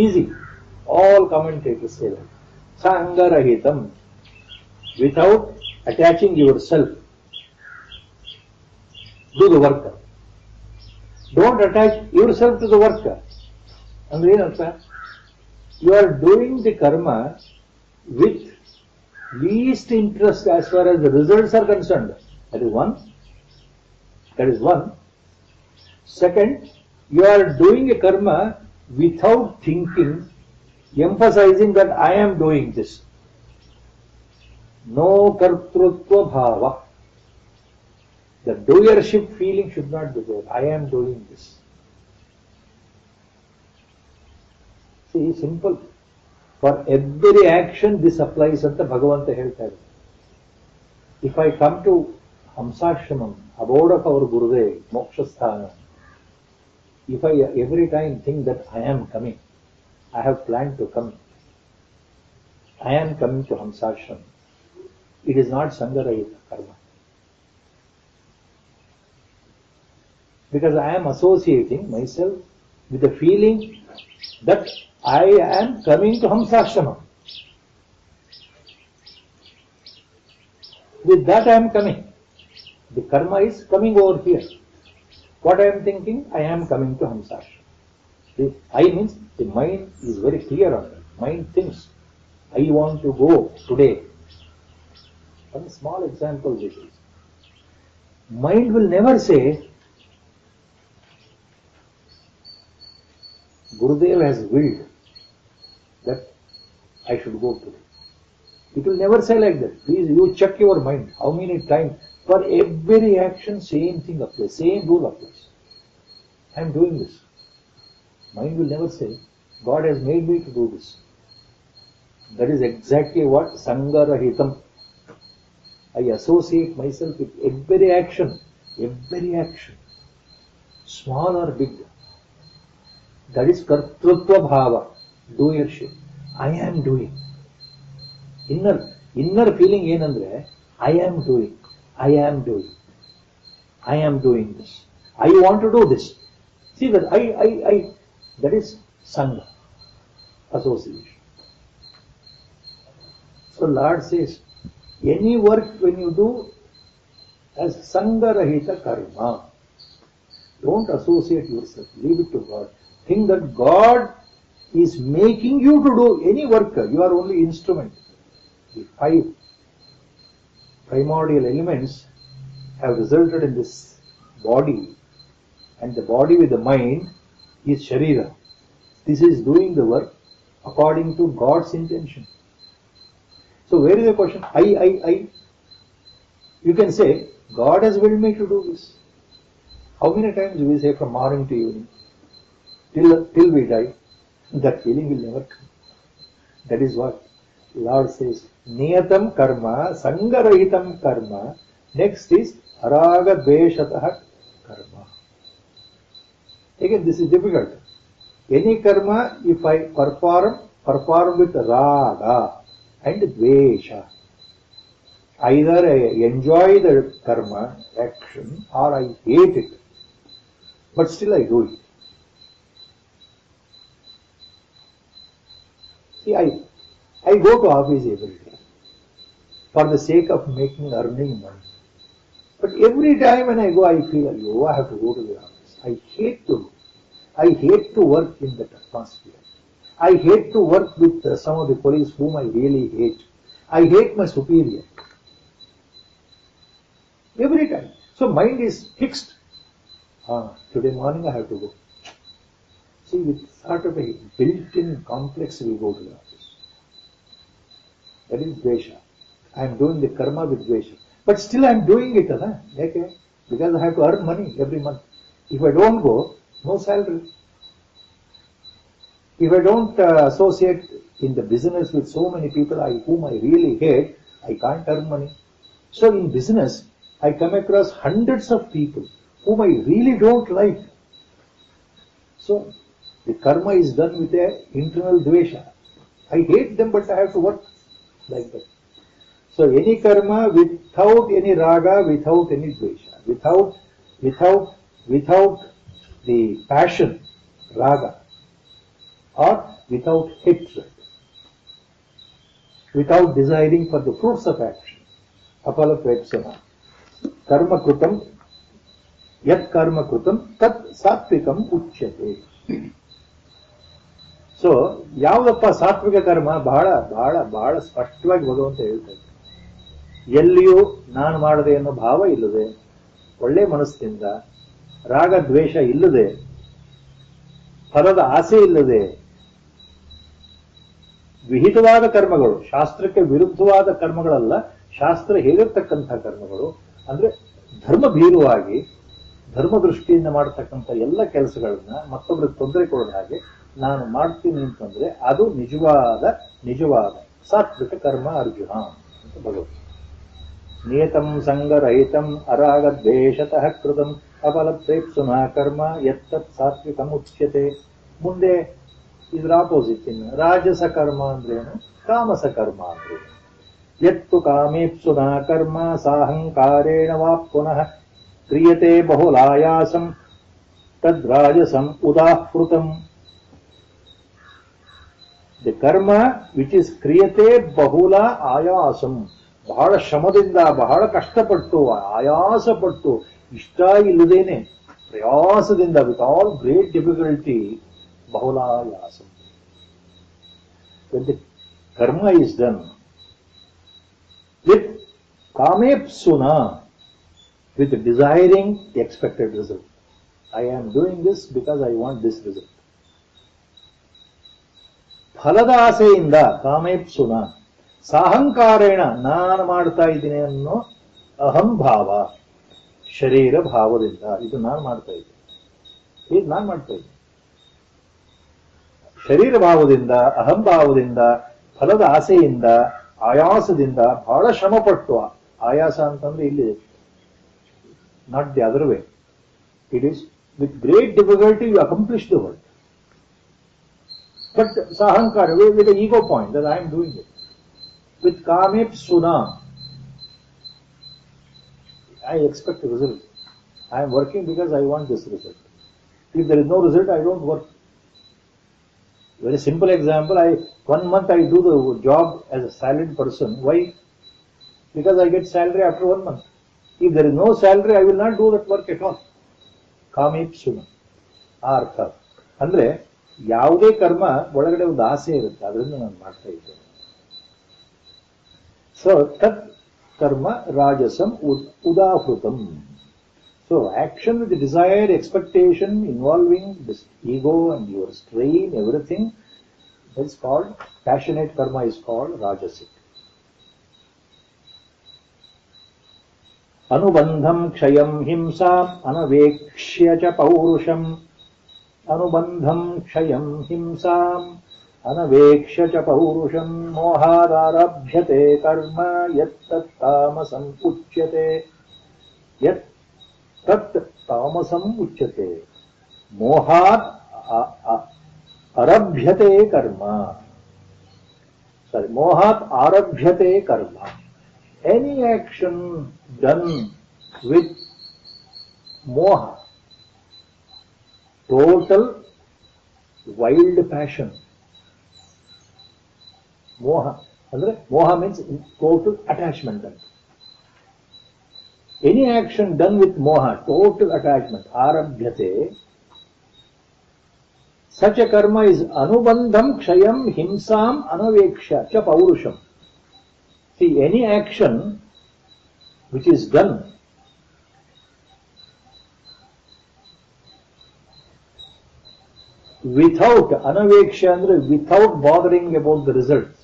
S1: Easy. All commentators say that. Sangarahitam, without attaching yourself. Do the work. Don't attach yourself to the work. And you are doing the karma with least interest as far as the results are concerned. That is one. That is one. Second, you are doing a karma without thinking, emphasizing that I am doing this. No kartrutva bhava. The doership feeling should not be there. I am doing this. See, simple. For every action this applies at the Bhagavanta Heltare. If I come to Hamsashramam, abode of our Gurudev, Mokshasthana, if I every time think that I am coming, I have planned to come, I am coming to Hamsashram, it is not Sangarahita karma. Because I am associating myself with the feeling that I am coming to Hamsashrama. With that I am coming. The karma is coming over here. What I am thinking? I am coming to Hamsashrama. The I means the mind is very clear on that. Mind thinks, I want to go today. One small example this is. Mind will never say, Gurudev has willed that I should go today. It will never say like that. Please, you check your mind. How many times? For every action, same thing applies. Same rule applies. I am doing this. Mind will never say, God has made me to do this. That is exactly what Sangarahitam. I associate myself with every action, small or big. That is kartrutva bhava, doership. I am doing. Inner feeling ಏನಂದ್ರೆ I am doing this. I want to do this. See that that is Sangha, association. So Lord says, any work when you do, as Sangarahita karma. Don't associate yourself. Leave it to God. Think that God is making you to do any work. You are only instrument. The 5 primordial elements have resulted in this body, and the body with the mind is Sharira. This is doing the work according to God's intention. So where is the question? I. You can say, God has willed me to do this. How many times do we say from morning to evening? Till we die, that feeling will never come. That is what Lord says. Niyatam karma, sangarahitam karma. Next is araga dveshatah karma. Again, this is difficult. Any karma, if I perform with raga and dvesha. Either I enjoy the karma, action, or I hate it. But still I do it. See, I go to office every day for the sake of earning money. But every time when I go, I feel, oh, I have to go to the office. I hate to work in that atmosphere. I hate to work with some of the colleagues whom I really hate. I hate my superior. Every time. So mind is fixed. Today morning I have to go. See, with sort of a built-in complex we go to the office. That is dvesha. I am doing the karma with dvesha. But still I am doing it, okay? Because I have to earn money every month. If I don't go, no salary. If I don't associate in the business with so many people whom I really hate, I can't earn money. So in business, I come across hundreds of people whom I really don't like. So the karma is done with an internal dvesha. I hate them, but I have to work like that. So any karma without any raga, without any dvesha, without the passion, raga, or without hatred, without desiring for the fruits of action, apala prepsana, karma krutam, yat karma krutam, tat satvikam uchyate. So ಯಾವುದಪ್ಪ ಸಾತ್ವಿಕ ಕರ್ಮ ಬಹಳ ಬಹಳ ಬಹಳ ಸ್ಪಷ್ಟವಾಗಿ ಭಗವಂತ ಹೇಳ್ತಾರೆ. ಎಲ್ಲಿಯೂ ನಾನು ಮಾಡದೆ ಅನ್ನೋ ಭಾವ ಇಲ್ಲದೆ, ಒಳ್ಳೆ ಮನಸ್ಸಿನಿಂದ, ರಾಗ ದ್ವೇಷ ಇಲ್ಲದೆ, ಫಲದ ಆಸೆ ಇಲ್ಲದೆ, ವಿಹಿತವಾದ ಕರ್ಮಗಳು, ಶಾಸ್ತ್ರಕ್ಕೆ ವಿರುದ್ಧವಾದ ಕರ್ಮಗಳಲ್ಲ, ಶಾಸ್ತ್ರ ಹೇಳಿರ್ತಕ್ಕಂಥ ಕರ್ಮಗಳು, ಅಂದ್ರೆ ಧರ್ಮ ಭೀರುವಾಗಿ ಧರ್ಮ ದೃಷ್ಟಿಯಿಂದ ಮಾಡತಕ್ಕಂಥ ಎಲ್ಲ ಕೆಲಸಗಳನ್ನ ಮತ್ತೊಬ್ಬರಿಗೆ ತೊಂದರೆ ಕೊಡೋದ ಹಾಗೆ ನಾನು ಮಾಡ್ತೀನಿ ಅಂತಂದ್ರೆ ಅದು ನಿಜವಾದ ಸಾತ್ವಿಕ ಕರ್ಮ ಅರ್ಜುನ ಅಂತ ಭಗವಂತ. ನಿಯತಂ ಸಂಗರಹಿತಂ ಅರಾಗ ದ್ವೇಷತಃ ಕೃತಂ ಅಫಲಪ್ರೇಪ್ಸುನಾ ಕರ್ಮ ಯತ್ತತ್ ಸಾತ್ವಿಕಂ ಉಚ್ಯತೆ. ಮುಂದೆ ಇದರ ಆಪೋಸಿಟ್ ಇನ್ನು ರಾಜಸ ಕರ್ಮ ಅಂದ್ರೇನು, ತಾಮಸ ಕರ್ಮ ಅಂದ್ರೇನು. ಯತ್ತು ಕಾಮೇಪ್ಸುನಾ ಕರ್ಮ ಸಾಹಂಕಾರೇಣ ವಾ ಪುನಃ ಕ್ರಿಯತೆ ಬಹುಲಾಯಾಸಂ ತದ್ರಾಜಸಂ ಉದಾಹೃತಂ. ದಿ ಕರ್ಮ ವಿಚ್ ಇಸ್ ಕ್ರಿಯತೆ ಬಹುಲ ಆಯಾಸಂ, ಬಹಳ ಶ್ರಮದಿಂದ, ಬಹಳ ಕಷ್ಟಪಟ್ಟು, ಆಯಾಸಪಟ್ಟು, ಇಷ್ಟ ಇಲ್ಲದೇನೆ ಪ್ರಯಾಸದಿಂದ, ವಿತ್ ಆಲ್ ಗ್ರೇಟ್ ಡಿಫಿಕಲ್ಟಿ, ಬಹುಲಾಯಾಸಂ. When the karma is done with kamepsuna, with desiring the expected result. I am doing this because I want this result. ಫಲದ ಆಸೆಯಿಂದ ಕಾಮೇಪ್ಸುನ, ಸಾಹಂಕಾರೇಣ ನಾನು ಮಾಡ್ತಾ ಇದ್ದೀನಿ ಅನ್ನೋ ಅಹಂಭಾವ, ಶರೀರ ಭಾವದಿಂದ ಇದು ನಾನು ಮಾಡ್ತಾ ಇದ್ದೀನಿ. ಶರೀರ ಭಾವದಿಂದ, ಅಹಂಭಾವದಿಂದ, ಫಲದ ಆಸೆಯಿಂದ, ಆಯಾಸದಿಂದ, ಬಹಳ ಶ್ರಮಪಟ್ಟು, ಆಯಾಸ ಅಂತಂದ್ರೆ ಇಲ್ಲಿ not the other way. It is with great difficulty you accomplish the work. But sahankara, with the ego point that I am doing it. With kamepsuna, I expect a result. I am working because I want this result. If there is no result, I don't work. Very simple example, 1 month I do the job as a salaried person. Why? Because I get salary after 1 month. If there is no salary, I will not do that work at all. ಕಾಮೀಪ್ಸುನ ಆ ಅರ್ಥ. ಅಂದ್ರೆ ಯಾವುದೇ ಕರ್ಮ ಒಳಗಡೆ ಒಂದು ಆಸೆ ಇರುತ್ತೆ, ಅದರಿಂದ ನಾನು ಮಾಡ್ತಾ ಇದ್ದೇನೆ. ಸೊ ತತ್ ಕರ್ಮ ರಾಜಸಂ ಉದಾಹೃತಂ. So action with the desired expectation involving this ego and your strain, everything, is called, passionate karma is called rajasic. Anubandham kshayam himsam anavekshya cha paurusham. Anubandham kshayam himsam anavekshya cha paurusham mohadarabhyate karma yat tat tamasam uchyate. Yat tat tamasam uchyate. Mohat arabhyate karma. Sorry, mohat arabhyate karma. Any action done with moha, total wild passion. Moha, andre moha means total attachment. Any action done with moha, total attachment, arabhyate, such a karma is anubandham kshayam himsam anaveksha cha paurusham. See, any action which is done without anaveksha, andre without bothering about the results,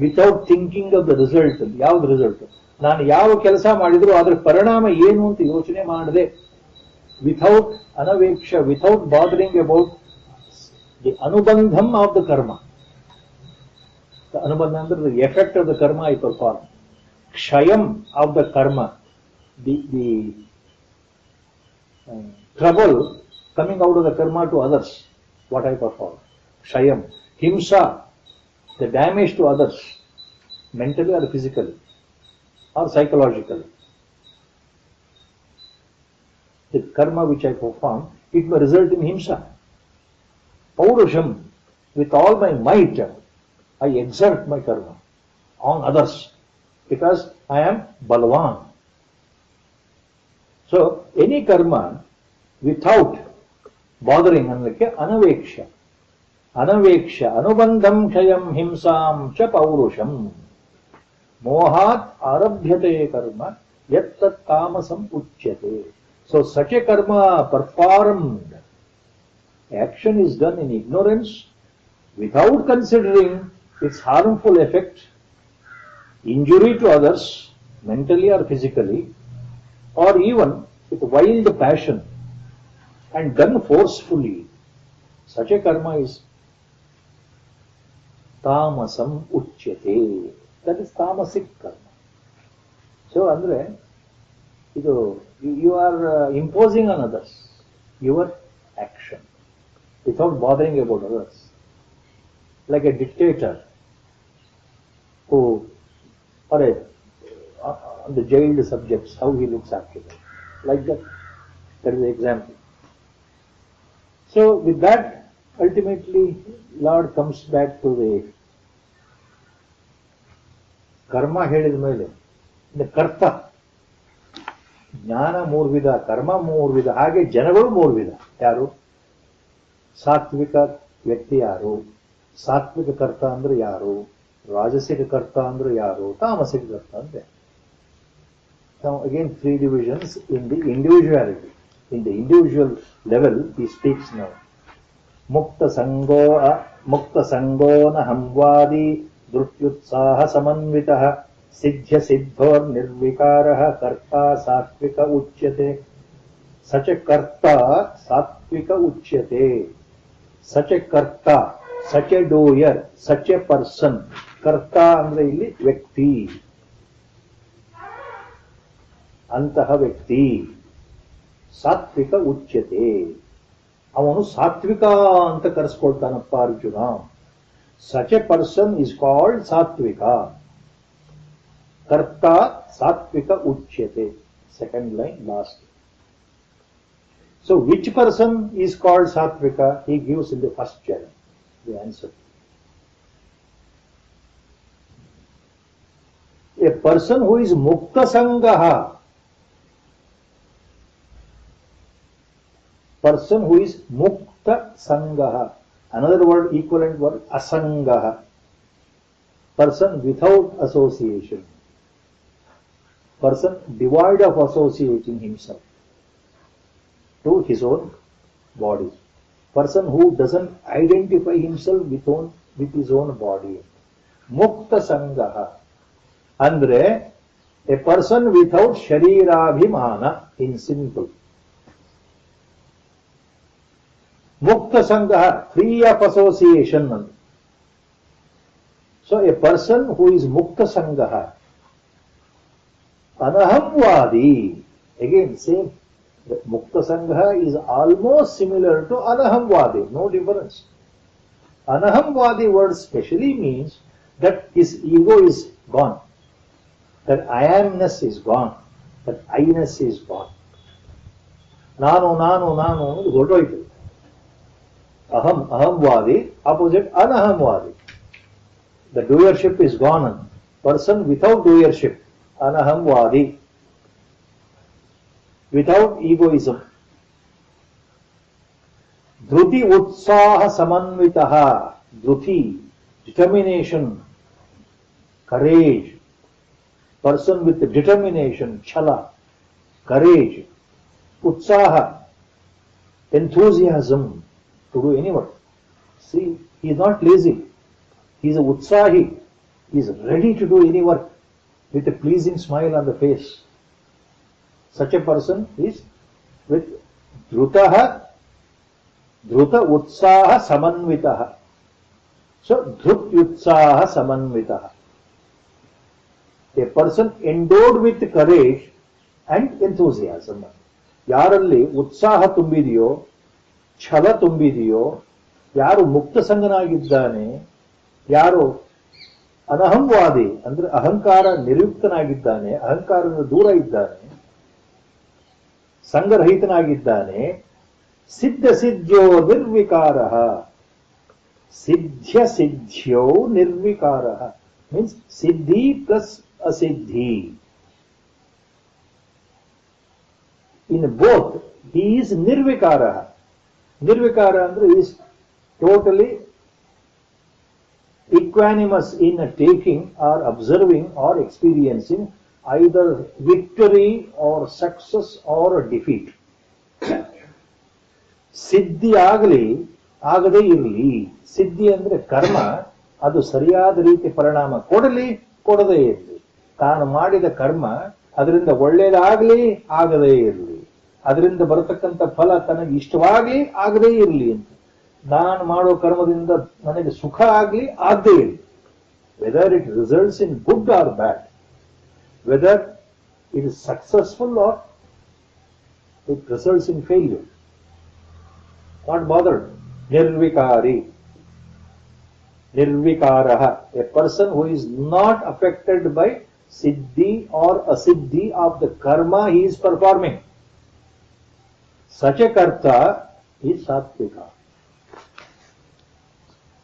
S1: without thinking of the result, ಯಾವ್ದು result, ನಾನು ಯಾವ ಕೆಲಸ ಮಾಡಿದ್ರು ಅದರ ಪರಿಣಾಮ ಏನು ಅಂತ ಯೋಚನೆ ಮಾಡದೆ, ವಿಥೌಟ್ ಅನವೇಕ್ಷ, without bothering about the anubandham of the karma. Anubandha under the effect of the karma I perform. Kshayam of the karma, the trouble coming out of the karma to others, what I perform. Kshayam. Himsa, the damage to others, mentally or physically or psychologically. The karma which I perform, it may result in himsa. Paurusham, with all my might, I exert my karma on others because I am Balwan. So, any karma without bothering, like anaveksha. Anaveksha, anubandham kshayam himsam cha paurusham. Mohat arabhyate karma yat tat tamasam uchyate. So, such a karma performed, action is done in ignorance, without considering its harmful effect, injury to others, mentally or physically, or even with wild passion, and done forcefully. Such a karma is tamasam uchyate. That is tamasic karma. So, andre, you are imposing on others your action without bothering about others. Like a dictator who, or the jailed subjects, how he looks after them. Like that. That is the example. So with that, ultimately, Lord comes back to the karma ಹೇಳಿದ ಮೇಲೆ the ಕರ್ತ. ಜ್ಞಾನ 3 ವಿಧ, ಕರ್ಮ 3 ವಿಧ, ಹಾಗೆ ಜನಗಳು 3 ವಿಧ. ಯಾರು? ಸಾತ್ವಿಕ ವ್ಯಕ್ತಿ ಯಾರು? ಸಾತ್ವಿಕ ಕರ್ತ ಅಂದ್ರೆ ಯಾರು? ರಾಜಸಿಕ ಕರ್ತ ಅಂದ್ರೆ ಯಾರು? ತಾಮಸಿಕ ಕರ್ತ ಅಂದ್ರೆ. Now again 3 divisions in the individuality. In the individual level he speaks now. Mukta sango na hamvadi dhrutyutsaha samanvitah siddhya siddhor nirvikarah karta satvika uchyate. Such a karta satvika uchyate. Such a karta, such a doer, such a person. Karta andre illi ವ್ಯಕ್ತಿ, ಅಂತಹ ವ್ಯಕ್ತಿ ಸಾತ್ವಿಕ ಉಚ್ಯತೆ. ಅವನು ಸಾತ್ವಿಕ ಅಂತ ಕರೆಸ್ಕೊಳ್ತಾನಪ್ಪ Arjuna. Such a person is called sattvika. ಕರ್ತ ಸಾತ್ವಿಕ ಉಚ್ಯತೆ. Second line last. So which person is called Satvika? He gives in the first chapter the answer. A person who is Mukta Sangaha, person who is mukta sangaha. Another word, equivalent word, asangaha. Person without association. Person devoid of associating himself to his own body. Person who doesn't identify himself with his own body. Mukta sangaha. Andre, a person without sharirabhimana, in simple. Mukta sangaha, free of association. So a person who is mukta sangaha, anahamvadi, again same. Mukta sangaha is almost similar to anahamvadi, no difference. Anahamvadi word specially means that his ego is gone, that I amness is gone, that I-ness is gone. Nanu ಅನ್ನೋದು ಹೊರಟೋಯ್ತು. Ahamvadi, opposite anahamvadi. The doership is gone. Person without doership, anahamvadi, without egoism. Dhruti utsaha samanvitaha. Dhruti, determination, courage. Person with determination, chala, courage. Utsaha, enthusiasm to do any work. See, he is not lazy. He is a utsahi. He is ready to do any work with a pleasing smile on the face. Such a person is with dhruta utsaha samanvitaha. So, dhrut utsaha samanvitaha. A person endowed with courage and enthusiasm. ಯಾರಲ್ಲಿ ಉತ್ಸಾಹ ತುಂಬಿದೆಯೋ, ಛಲ ತುಂಬಿದೆಯೋ, ಯಾರು ಮುಕ್ತ ಸಂಗನಾಗಿದ್ದಾನೆ, ಯಾರು ಅನಹಂವಾದಿ ಅಂದ್ರೆ ಅಹಂಕಾರ ನಿರುಕ್ತನಾಗಿದ್ದಾನೆ, ಅಹಂಕಾರದ ದೂರ ಇದ್ದಾನೆ, ಸಂಗರಹಿತನಾಗಿದ್ದಾನೆ, ಸಿದ್ಧ ಸಿದ್ಧ್ಯೋ ನಿರ್ವಿಕಾರ. ಸಿದ್ಧ್ಯ ಸಿದ್ಧ್ಯೋ ನಿರ್ವಿಕಾರ ಮೀನ್ಸ್ ಸಿದ್ಧಿ plus asiddhi. In both, he is nirvikara. Nirvikara andre is totally equanimous in taking or observing or experiencing either victory or success or defeat. ಸಿದ್ಧಿ ಆಗಲಿ ಆಗದೇ ಇರಲಿ, ಸಿದ್ಧಿ ಅಂದ್ರೆ ಕರ್ಮ, ಅದು ಸರಿಯಾದ ರೀತಿ ಪರಿಣಾಮ ಕೊಡಲಿ ಕೊಡದೇ ಇರಲಿ, ತಾನು ಮಾಡಿದ ಕರ್ಮ ಅದರಿಂದ ಒಳ್ಳೇದಾಗ್ಲಿ ಆಗದೇ ಇರಲಿ, ಅದರಿಂದ ಬರತಕ್ಕಂಥ ಫಲ ತನಗೆ ಇಷ್ಟವಾಗ್ಲಿ ಆಗದೇ ಇರಲಿ ಅಂತ, ನಾನು ಮಾಡೋ ಕರ್ಮದಿಂದ ನನಗೆ ಸುಖ ಆಗ್ಲಿ ಆಗದೇ ಇರಲಿ, whether it results in good or bad, whether it is successful or it results in failure, not bothered. ನಿರ್ವಿಕಾರಿ. Nirvikaraha, a person who is not affected by siddhi or asiddhi of the karma he is performing. Such a karta is sattvika.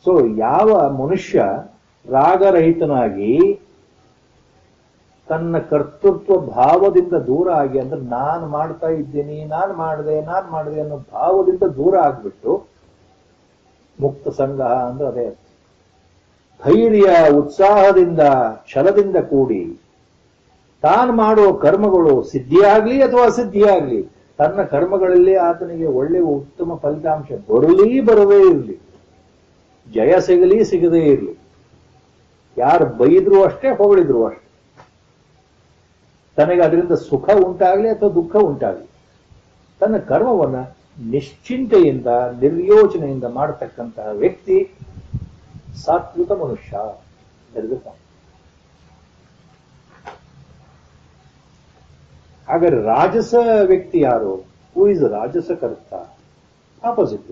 S1: So, ಯಾವ ಮನುಷ್ಯ ರಾಗರಹಿತನಾಗಿ ತನ್ನ ಕರ್ತೃತ್ವ ಭಾವದಿಂದ ದೂರ ಆಗಿ, ಅಂದ್ರೆ ನಾನು ಮಾಡ್ತಾ ಇದ್ದೀನಿ, ನಾನು ಮಾಡಿದೆ ಅನ್ನೋ ಭಾವದಿಂದ ದೂರ ಆಗ್ಬಿಟ್ಟು ಮುಕ್ತ ಸಂಗ್ರಹ ಅಂದ್ರೆ ಅದೇ ಅರ್ಥ. ಧೈರ್ಯ, ಉತ್ಸಾಹದಿಂದ, ಛಲದಿಂದ ಕೂಡಿ ತಾನು ಮಾಡೋ ಕರ್ಮಗಳು ಸಿದ್ಧಿಯಾಗ್ಲಿ ಅಥವಾ ಅಸಿದ್ಧಿಯಾಗ್ಲಿ, ತನ್ನ ಕರ್ಮಗಳಲ್ಲಿ ಆತನಿಗೆ ಒಳ್ಳೆಯ ಉತ್ತಮ ಫಲಿತಾಂಶ ಬರದೇ ಇರಲಿ, ಜಯ ಸಿಗಲಿ ಸಿಗದೇ ಇರಲಿ, ಯಾರು ಬೈದ್ರು ಅಷ್ಟೇ ಹೊಗಳಿದ್ರು ಅಷ್ಟೇ, ತನಗೆ ಅದರಿಂದ ಸುಖ ಉಂಟಾಗ್ಲಿ ಅಥವಾ ದುಃಖ ಉಂಟಾಗ್ಲಿ, ತನ್ನ ಕರ್ಮವನ್ನ ನಿಶ್ಚಿಂತೆಯಿಂದ ನಿರ್ಯೋಚನೆಯಿಂದ ಮಾಡತಕ್ಕಂತಹ ವ್ಯಕ್ತಿ ಸಾತ್ವಿಕ ಮನುಷ್ಯ. ಹಾಗಾದ್ರೆ ರಾಜಸ ವ್ಯಕ್ತಿ ಯಾರು? ಹೂ ಇಸ್ ರಾಜಸ ಕರ್ತ? ಆಪೋಸಿಟ್.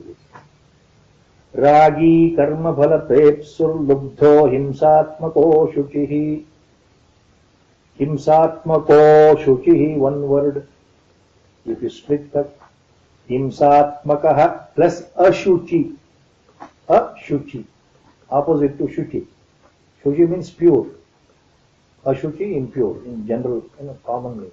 S1: ರಾಗಿ ಕರ್ಮಫಲ ಪ್ರೇಪ್ಸುರ್ಲುಬ್ಧೋ ಹಿಂಸಾತ್ಮಕೋ ಶುಚಿ. ಹಿಂಸಾತ್ಮಕೋ ಶುಚಿ, one word. If you split that, ಹಿಂಸಾತ್ಮಕಃ ಪ್ಲಸ್ ಅಶುಚಿ. ಅಶುಚಿ opposite to shuchi. Shuchi means pure. Ashuchi impure in general, commonly.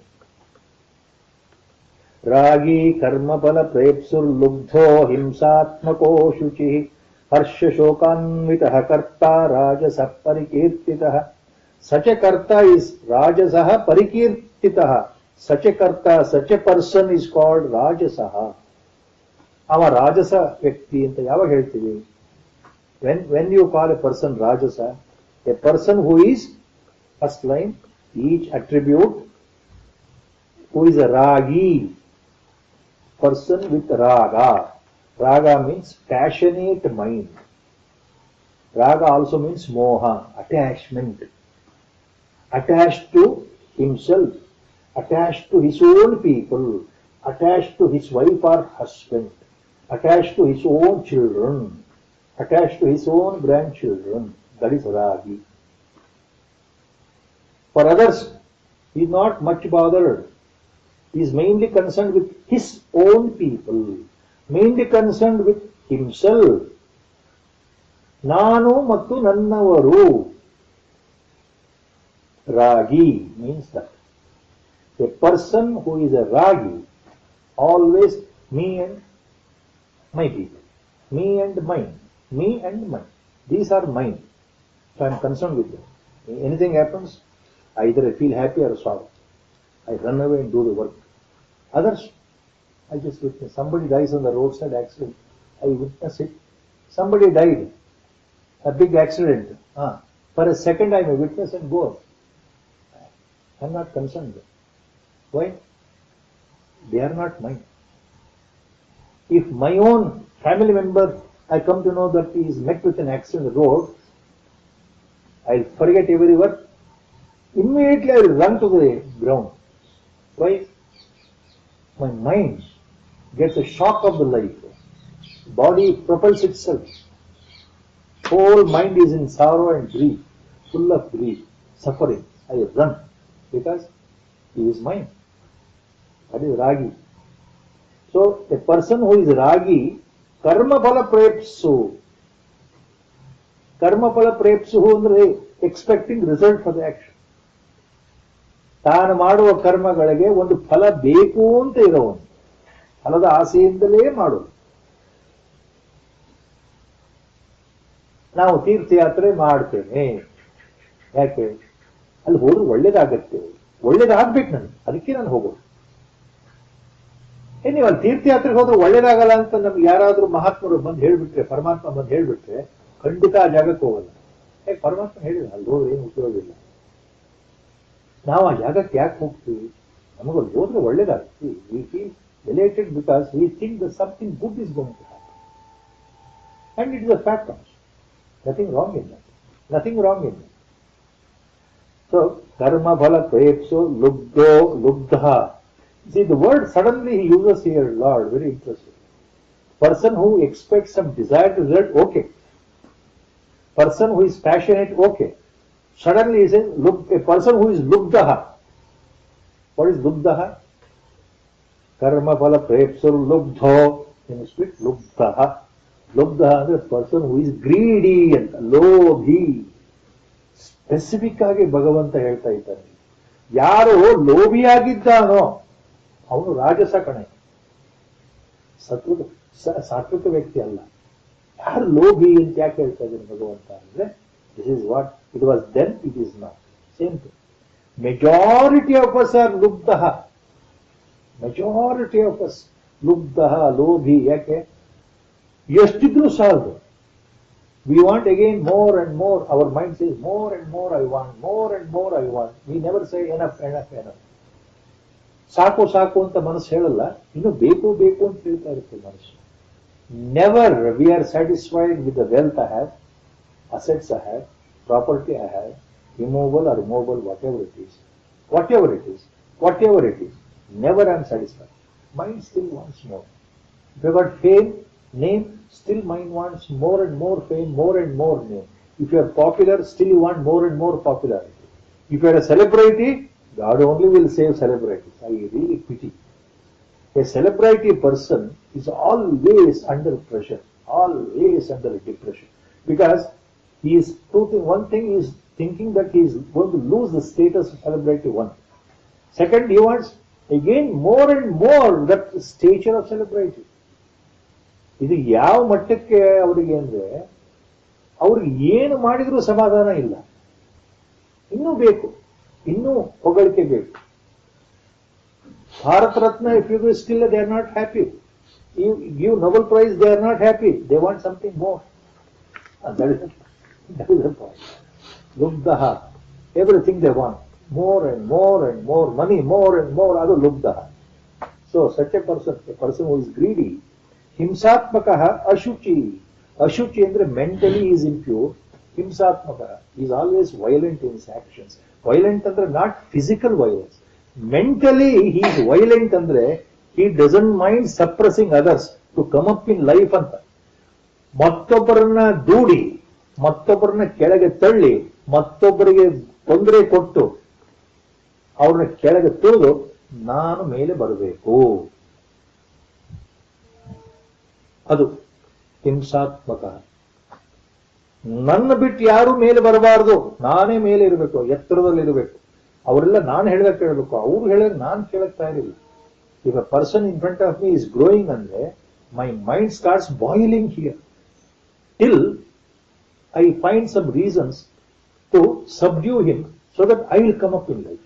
S1: Ragi karmapala prepsurlubdho himsatmako shuchi harsh shokanvitaha karta rajasa parikirtitaha. Such a karta is rajasaha parikirtitaha. Such a karta, such a person is called rajasaha. Ava rajasa vyakti anta yava heltivi. When you call a person rajasa, a person who is, first line, each attribute, who is a ragi, person with raga. Raga means passionate mind. Raga also means moha, attachment. Attached to himself, attached to his own people, attached to his wife or husband, attached to his own children, attached to his own grandchildren. That is ragi. For others, he is not much bothered. He is mainly concerned with his own people, mainly concerned with himself. Nanu mattu nannavaru. Ragi means that. A person who is a ragi, always me and my people, me and mine, me and mine. These are mine. So I am concerned with them. Anything happens, either I feel happy or sorrow. I run away and do the work. Others, I just witness. Somebody dies on the roadside accident. I witness it. Somebody died. A big accident. For a second I may witness and go. I am not concerned. Why? They are not mine. If my own family member, I come to know that he is met with an accident on the road, I will forget every work. Immediately I will run to the ground. Why? My mind gets a shock of the life. Body propels itself. Whole mind is in sorrow and grief, full of grief, suffering. I run because he is mine. That is ragi. So a person who is ragi, karma phala prepsu. Karma phala prepsu andre expecting result for the action. ತಾನು ಮಾಡುವ ಕರ್ಮಗಳಿಗೆ ಒಂದು ಫಲ ಬೇಕು ಅಂತ ಇರೋವನು, ಫಲದ ಆಸೆಯಿಂದಲೇ ಮಾಡೋದು. ನಾವು ತೀರ್ಥಯಾತ್ರೆ ಮಾಡ್ತೇನೆ, ಯಾಕೆ? ಅಲ್ಲಿ ಹೋದ್ರೆ ಒಳ್ಳೇದಾಗತ್ತೆ, ಒಳ್ಳೇದಾಗ್ಬೇಕು ನನಗೆ, ಅದಕ್ಕೆ ನಾನು ಹೋಗೋದು. ನೀವು ಅಲ್ಲಿ ತೀರ್ಥಯಾತ್ರೆಗೆ ಹೋದ್ರೆ ಒಳ್ಳೇದಾಗಲ್ಲ ಅಂತ ನಮ್ಗೆ ಯಾರಾದ್ರೂ ಮಹಾತ್ಮರು ಬಂದು ಹೇಳ್ಬಿಟ್ರೆ, ಪರಮಾತ್ಮ ಬಂದು ಹೇಳ್ಬಿಟ್ರೆ ಖಂಡಿತ ಆ ಜಾಗಕ್ಕೆ ಹೋಗಲ್ಲ. ಯಾಕೆ? ಪರಮಾತ್ಮ ಹೇಳಿದ ಅಲ್ಲಿ ಹೋದ್ರೆ ಏನು ಉಪಯೋಗ ಇಲ್ಲ. ನಾವು ಆ ಜಾಗಕ್ಕೆ ಯಾಕೆ ಹೋಗ್ತೀವಿ? ನಮಗಲ್ಲಿ ಹೋದ್ರೆ ಒಳ್ಳೇದಾಗ್ತೀವಿ. We feel elated because we think that something good is going to happen. And it is a fact also. Nothing wrong in that. Nothing wrong in that. So, karma phala prepso lubdo lubdha. See, the word suddenly he uses here, Lord, very interesting. Person who expects some desired result, okay. Person who is passionate, okay. Suddenly he says, a person who is lubdaha. What is lubdaha? Karma phala prepso lubdho. In the split, lubdaha. Lubdha ಅಂದ್ರೆ person who is greedy ಅಂತ, ಲೋಭಿ. Specific ಆಗಿ ಭಗವಂತ ಹೇಳ್ತಾ ಇದ್ದಾನೆ, ಯಾರು ಲೋಭಿಯಾಗಿದ್ದಾನೋ ಅವನು ರಾಜಸ ಕಣೆ, ಸಾತ್ವಿಕ ವ್ಯಕ್ತಿ ಅಲ್ಲ. ಯಾರು ಲೋಭಿ ಅಂತ ಯಾಕೆ ಹೇಳ್ತಾ ಇದ್ದಾನೆ ಭಗವಂತ ಅಂದ್ರೆ, this is what it was then, it is not. Same thing. Majority of us are lubdhah. Majority of us lubdhah, ಲೋಭಿ. ಯಾಕೆ? ಎಷ್ಟಿದ್ರು ಸಾಲದು. We want again more and more. Our mind says more and more I want, more and more I want. We never say enough enough enough. ಸಾಕು ಸಾಕು ಅಂತ ಮನಸ್ಸು ಹೇಳಲ್ಲ, ಇನ್ನು ಬೇಕು ಬೇಕು ಅಂತ ಹೇಳ್ತಾ ಇರುತ್ತೆ ಮನಸ್ಸು. Never we are satisfied with the wealth I have, assets I have, property I have, removable or removable, whatever it is, whatever it is, whatever it is. Never I am satisfied. Mind still wants more. If you got fame, name, still mind wants more and more fame, more and more name. If you are popular, still you want more and more popularity. If you are a celebrity, God only will save celebrities. I really pity. A celebrity person is always under pressure, always under depression. Because he is one thing is thinking that he is going to lose the status of celebrity, one. Second, he wants Again, more and more that stature of celebrity. ಇದು ಯಾವ ಮಟ್ಟಕ್ಕೆ ಅವರಿಗೆ ಅಂದ್ರೆ ಅವ್ರಿಗೆ ಏನು ಮಾಡಿದ್ರೂ ಸಮಾಧಾನ ಇಲ್ಲ, ಇನ್ನೂ ಬೇಕು, ಇನ್ನೂ ಹೊಗಳಿಕೆ ಬೇಕು. Bharat Ratna, if you give still they are not happy. You give Nobel Prize, they are not happy. They want something more. And that is the point. Lubdaha, everything they want, more and more and more money, more and more. Adu lubdaha. So such a person who is greedy, himsatmakaha ashuchi. Ashuchi andre mentally he is impure. Himsatmakaha, he is always violent in his actions. Violent andre not physical violence. Mentally he is violent andre he doesn't mind suppressing others to come up in life anta. ಮತ್ತೊಬ್ಬರನ್ನ ದೂಡಿ, ಮತ್ತೊಬ್ಬರನ್ನ ಕೆಳಗೆ ತಳ್ಳಿ, ಮತ್ತೊಬ್ಬರಿಗೆ ತೊಂದರೆ ಕೊಟ್ಟು ಅವ್ರನ್ನ ಕೆಳಗೆ ತುಳಿದು ನಾನು ಮೇಲೆ ಬರಬೇಕು, ಅದು ಹಿಂಸಾತ್ಮಕ. ನನ್ನ ಬಿಟ್ಟು ಯಾರು ಮೇಲೆ ಬರಬಾರದು, ನಾನೇ ಮೇಲೆ ಇರಬೇಕು, ಎತ್ತರದಲ್ಲಿ ಇರಬೇಕು. ಅವರೆಲ್ಲ ನಾನು ಹೇಳಿದಾಗ ಕೇಳಬೇಕು, ಅವ್ರು ಹೇಳಿದಾಗ ನಾನು ಕೇಳಕ್ತಾ ಇರಲಿಲ್ಲ. If a person in front of me is growing andre, my mind starts boiling here till I find some reasons to subdue him so that I will come up in life.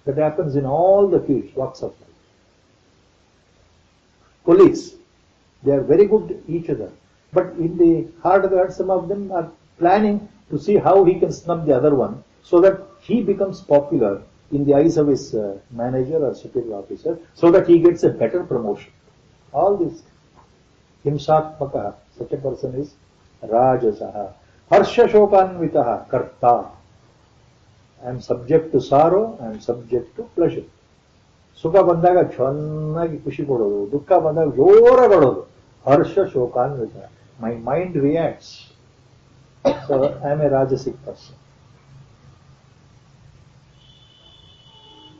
S1: That happens in all the fields, walks of life. Colleagues, they are very good to each other, but in the heart of the heart, some of them are planning to see how he can snub the other one so that he becomes popular in the eyes of his manager or superior officer, so that he gets a better promotion. All this himsatmaka, such a person is rajasaha. Harsha shokanvitaha karta. I am subject to sorrow, I am subject to pleasure. ಸುಖ ಬಂದಾಗ ಚೆನ್ನಾಗಿ ಖುಷಿ ಕೊಡೋದು, ದುಃಖ ಬಂದಾಗ ಜೋರಾಗೋದು. ಹರ್ಷ ಶೋಕಾನ್ವಿತ. My mind reacts. So I am a rajasic person.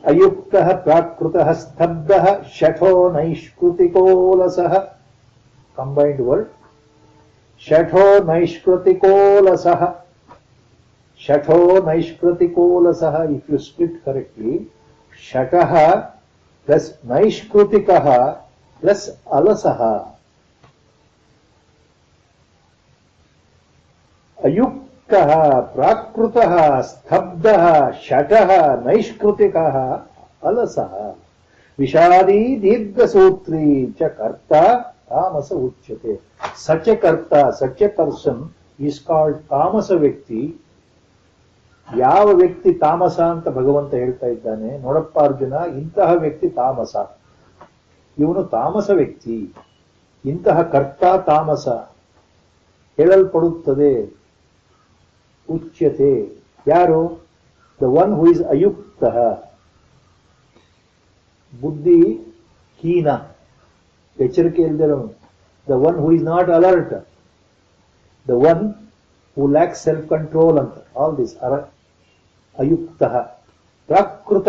S1: ಅಯುಕ್ತಃ ಪ್ರಾಕೃತಃ ಸ್ತಬ್ಧಃ ಶಠೋ ನೈಷ್ಕೃತಿಕೋಲಸಃ. Combined word. ಶಠೋ ನೈಷ್ಕೃತಿಕೋಲಸಃ. ಶಠೋ ನೈಷ್ಕೃತಿಕೋಲಸಃ. ಇಫ್ ಯು ಸ್ಪ್ಲಿಟ್ ಕರೆಕ್ಟ್ಲಿ, ಶಠಃ ಪ್ಲಸ್ ನೈಷ್ಕೃತಿಕಃ ಪ್ಲಸ್ ಅಲಸಃ. ಅಯುಕ್ತಃ ಪ್ರಾಕೃತಃ ಸ್ತಬ್ಧಃ ಶಠಃ ನೈಷ್ಕೃತಿಕಃ ಅಲಸಃ. ವಿಷಾದಿ ದೀರ್ಘಸೂತ್ರೀ ಚ ಕರ್ತ ತಾಮಸ ಉಚ್ಯತೆ. ಸಚ ಕರ್ತ, ಸಚ ಪರ್ಸನ್ ಈಸ್ ಕಾಲ್ಡ್ ತಾಮಸ ವ್ಯಕ್ತಿ. ಯಾವ ವ್ಯಕ್ತಿ ತಾಮಸ ಅಂತ ಭಗವಂತ ಹೇಳ್ತಾ ಇದ್ದಾನೆ, ನೋಡಪ್ಪ ಅರ್ಜುನ, ಇಂತಹ ವ್ಯಕ್ತಿ ತಾಮಸ, ಇವನು ತಾಮಸ ವ್ಯಕ್ತಿ. ಇಂತಹ ಕರ್ತ ತಾಮಸ ಹೇಳಲ್ಪಡುತ್ತದೆ. ಉಚ್ಯತೆ ಯಾರು? The one who is ayukta, ಬುದ್ಧಿ ಹೀನ, ಎಚ್ಚರಿಕೆ ಇಲ್ಲದಿರೋನು. The one who is not alert, the one who lacks self control ಅಂತ. All this ayukta. Prakrita,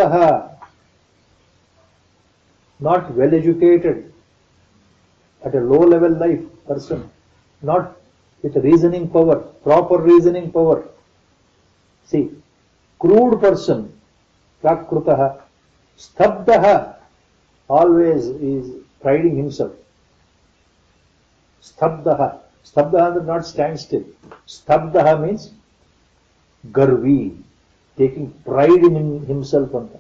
S1: not well educated, at a low level life person, not with reasoning power, proper reasoning power. See, crude person, prakrutah. Stabdah, always is priding himself. Stabdah. Stabdah does not stand still. Stabdah means garvi, taking pride in himself ಅಂತ.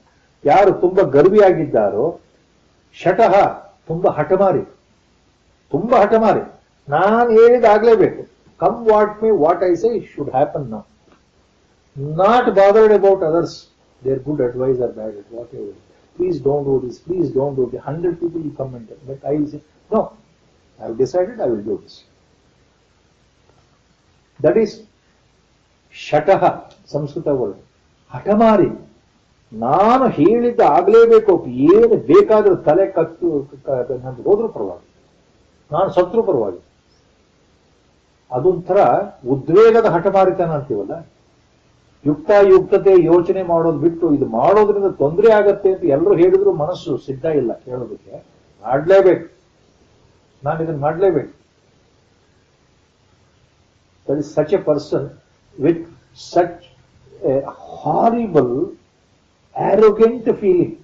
S1: ಯಾರು ತುಂಬಾ ಗರ್ವಿ ಆಗಿದ್ದಾರೋ, ಶಟಃ, ತುಂಬಾ ಹಠಮಾರಿ, ತುಂಬಾ ಹಠಮಾರಿ. ನಾನು ಹೇಳಿದಾಗಲೇಬೇಕು. Come what may, what I say should happen now. Not bothered about others, their good advice or bad, whatever. Please don't do this, please don't do this. 100 people will come and tell, but I will say, no, I have decided I will do this. That is shathah, Sanskrit word. ಹಠಮಾರಿ. ನಾನು ಹೇಳಿದ್ದ ಆಗಲೇಬೇಕು, ಏನು ಬೇಕಾದ್ರೂ ತಲೆ ಕತ್ತು ನಂದು ಹೋದ್ರೂ ಪರವಾಗಿ, ನಾನು ಸತ್ರು ಪರವಾಗಿ. ಅದೊಂಥರ ಉದ್ವೇಗದ ಹಠಮಾರಿತನ ಅಂತೀವಲ್ಲ. ಯುಕ್ತಾಯುಕ್ತತೆ ಯೋಚನೆ ಮಾಡೋದು ಬಿಟ್ಟು ಇದು ಮಾಡೋದ್ರಿಂದ ತೊಂದರೆ ಆಗತ್ತೆ ಅಂತ ಎಲ್ಲರೂ ಹೇಳಿದ್ರು ಮನಸ್ಸು ಸಿದ್ಧ ಇಲ್ಲ ಹೇಳೋದಕ್ಕೆ. ಮಾಡ್ಲೇಬೇಕು, ನಾನು ಇದನ್ನು ಮಾಡ್ಲೇಬೇಕು. That is such a person with such a horrible, arrogant feeling.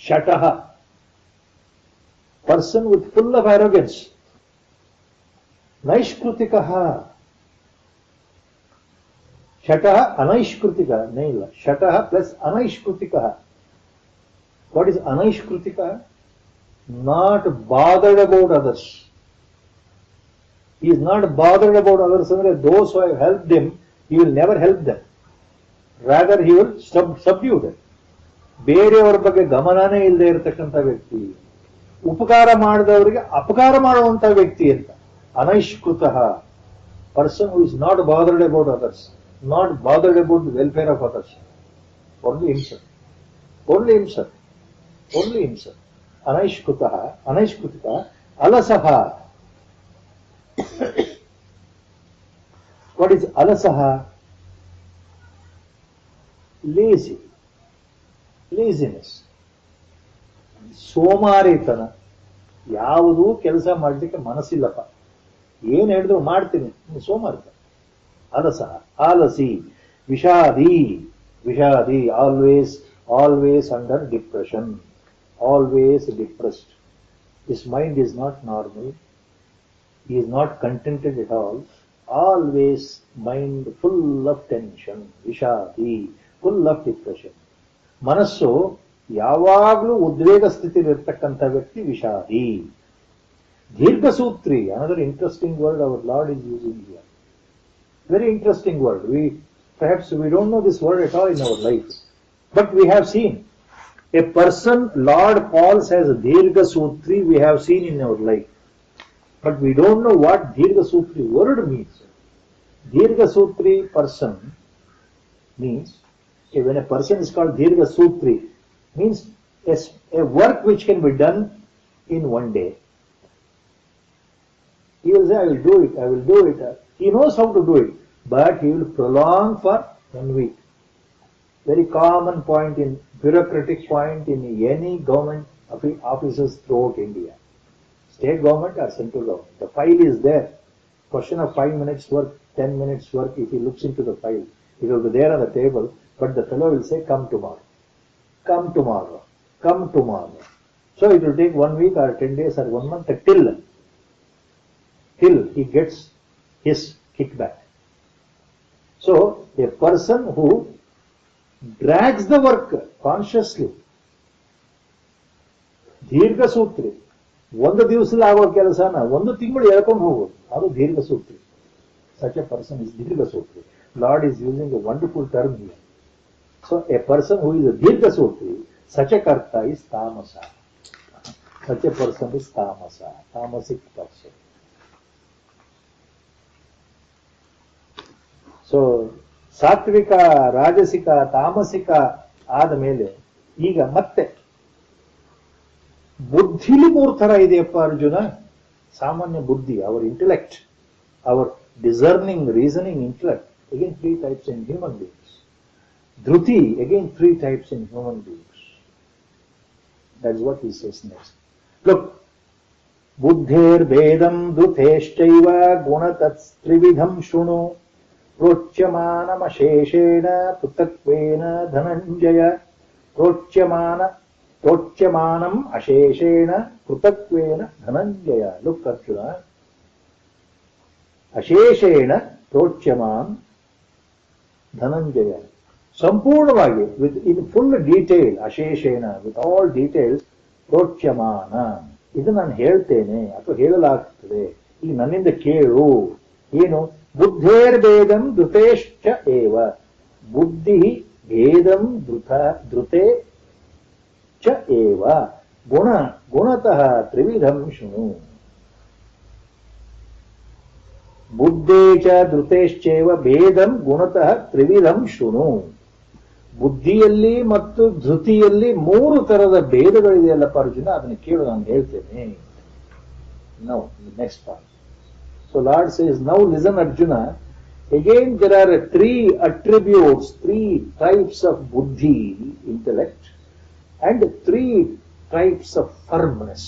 S1: Shataha, person with full of arrogance. Naishkrutikaha, Shataha Anaishkrutika, naila. Shataha plus Anaishkrutikaha. What is Anaishkrutika? Not bothered about others. He is not bothered about others. Those who have helped him, he will never help them. Rather, he will subdue them. ಬೇರೆಯವರ ಬಗ್ಗೆ ಗಮನನೇ ಇಲ್ಲದೆ ಇರತಕ್ಕಂಥ ವ್ಯಕ್ತಿ, ಉಪಕಾರ ಮಾಡಿದವರಿಗೆ ಅಪಕಾರ ಮಾಡುವಂತ ವ್ಯಕ್ತಿ ಅಂತ. ಅನೈಷ್ಕೃತಃ, person who is not bothered about others, not bothered about the welfare of others. Only himself. Only himself. Only himself. Anaishkutita, alasaha. What is alasaha? Lazy. Laziness. ಸೋಮಾರಿತನ. ಯಾವುದೂ ಕೆಲಸ ಮಾಡಲಿಕ್ಕೆ ಮನಸ್ಸಿಲ್ಲಪ್ಪ. ಏನ್ ಹೇಳಿದ್ರು ಮಾಡ್ತೀನಿ, ಸೋಮಾರಿತ. Alasa, alasi, vishadi, always under depression, always depressed. His mind is not normal, he is not contented at all, always mind full of tension, vishadi, full of depression. Manassu, ಯಾವಾಗಲೂ ಉದ್ವೇಗ ಸ್ಥಿತಿಯಲ್ಲಿ ಇರತಕ್ಕಂಥ ವ್ಯಕ್ತಿ ವಿಷಾದಿ. ದೀರ್ಘಸೂತ್ರಿ, another interesting word our Lord is using here. Very interesting word. Perhaps we don't know this word at all in our life, but we have seen a person Lord calls as Dirgha Sutri. We have seen in our life, but we don't know what Dirgha Sutri word means. Dirgha Sutri person means, when a person is called Dirgha Sutri, means a work which can be done in one day. He will say, I will do it. He knows how to do it, but he will prolong for 1 week. Very common point in bureaucratic point in any government offices throughout India. State government or central government. The file is there. Question of 5 minutes work, 10 minutes work, if he looks into the file, it will be there on the table, but the fellow will say, come tomorrow. Come tomorrow. Come tomorrow. So it will take 1 week or 10 days or 1 month till he gets his kickback. So, a person who drags the work consciously, ದೀರ್ಘ ಸೂತ್ರಿ, ಒಂದು ದಿವಸದಲ್ಲಿ ಆಗೋ ಕೆಲಸನ 1 ತಿಂಗಳು ಎಳ್ಕೊಂಡು ಹೋಗೋದು, ಅದು ದೀರ್ಘ ಸೂತ್ರಿ. Such a person is ದೀರ್ಘ ಸೂತ್ರಿ. Lord is using a wonderful term here. So, a person who is a ದೀರ್ಘ ಸೂತ್ರಿ, such a karta is tamasa. Such a person is tamasa, tamasic person. So ಸಾತ್ವಿಕ, ರಾಜಸಿಕ, ತಾಮಸಿಕ ಆದ ಮೇಲೆ ಈಗ ಮತ್ತೆ ಬುದ್ಧಿಲಿ 3 ತರ ಇದೆಯಪ್ಪ ಅರ್ಜುನ. ಸಾಮಾನ್ಯ ಬುದ್ಧಿ, our intellect, our discerning reasoning intellect, again 3 types in human beings. Dhriti, again 3 types in human beings. That's what he says next. Look, ಬುದ್ಧೇರ್ಭೇದಂ ಧೃತೇಶ್ಚೈವ ಗುಣತತ್ಸ್ತ್ರಿವಿಧಂ ಶೃಣು ಪ್ರೋಚ್ಯಮಾನಮಶೇಷೇಣ ಪೃಥಕ್ವೇನ ಧನಂಜಯ. ಪ್ರೋಚ್ಯಮಾನಂ ಅಶೇಷೇಣ ಪೃಥಕ್ವೇನ ಧನಂಜಯ. ಲುಕ್ ಅರ್ಜುನ, ಅಶೇಷೇಣ ಪ್ರೋಚ್ಯಮಾನ್ ಧನಂಜಯ. ಸಂಪೂರ್ಣವಾಗಿ ಇನ್ ಫುಲ್ ಡೀಟೇಲ್, ಅಶೇಷೇಣ ವಿತ್ ಆಲ್ ಡೀಟೇಲ್ಸ್, ಪ್ರೋಚ್ಯಮಾನ, ಇದು ನಾನು ಹೇಳ್ತೇನೆ ಅಥವಾ ಹೇಳಲಾಗ್ತದೆ, ಈಗ ನನ್ನಿಂದ ಕೇಳು. ಏನು? ಬುದ್ಧೇರ್ಭೇದಂ ಧೃತೇಶ್ಚ ಏವ. ಬುದ್ಧಿ ಭೇದಂ ಧೃತೆ ಚ ಏವ. ಗುಣತಃ ತ್ರಿವಿಧಂ ಶೃಣು. ಬುದ್ಧೇ ಚ ಧೃತೇಶ್ಚೇವ ಭೇದಂ ಗುಣತಃ ತ್ರಿವಿಧಂ ಶೃಣು. ಬುದ್ಧಿಯಲ್ಲಿ ಮತ್ತು ಧೃತಿಯಲ್ಲಿ 3 ತರದ ಭೇದಗಳಿದೆಯಲ್ಲಪ್ಪ ಅರ್ಜುನ, ಅದನ್ನು ಕೇಳು, ನಾನು ಹೇಳ್ತೇನೆ. Now, the next part. So Lord says, now listen Arjuna, again there are 3 attributes, 3 types of buddhi, intellect, and 3 types of firmness,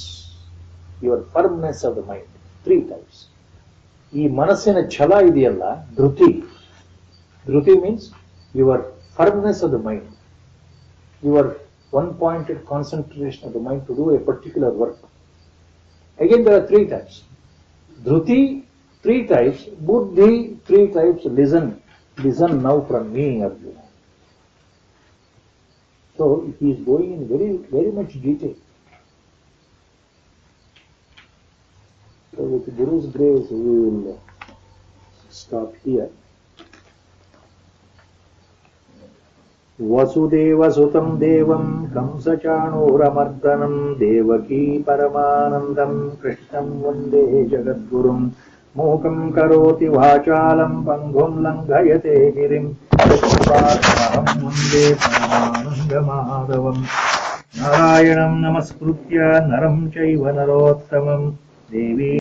S1: your firmness of the mind. 3 types. ಈ ಮನಸ್ಸಿನ ಛಲ ಇದೆಯಲ್ಲ, Dhriti. Dhriti means your firmness of the mind, your one-pointed concentration of the mind to do a particular work. Again, there are three types. Dhruti, three types. Buddhi, three types. Listen. Listen now from me, Arjuna. So, he is going in very, very much detail. So, with Guru's grace, we will stop here. वसुदेवसुतं देवं कंसचाणूरमर्दनं देवकी परमानन्दं कृष्णं वन्दे जगद्गुरुं मूकं करोति वाचालं पङ्गुं लङ्घयते गिरिं यत्कृपातमहं वन्दे परमानन्दमाधवं नारायणं नमस्कृत्य नरं चैव नरोत्तमं देवी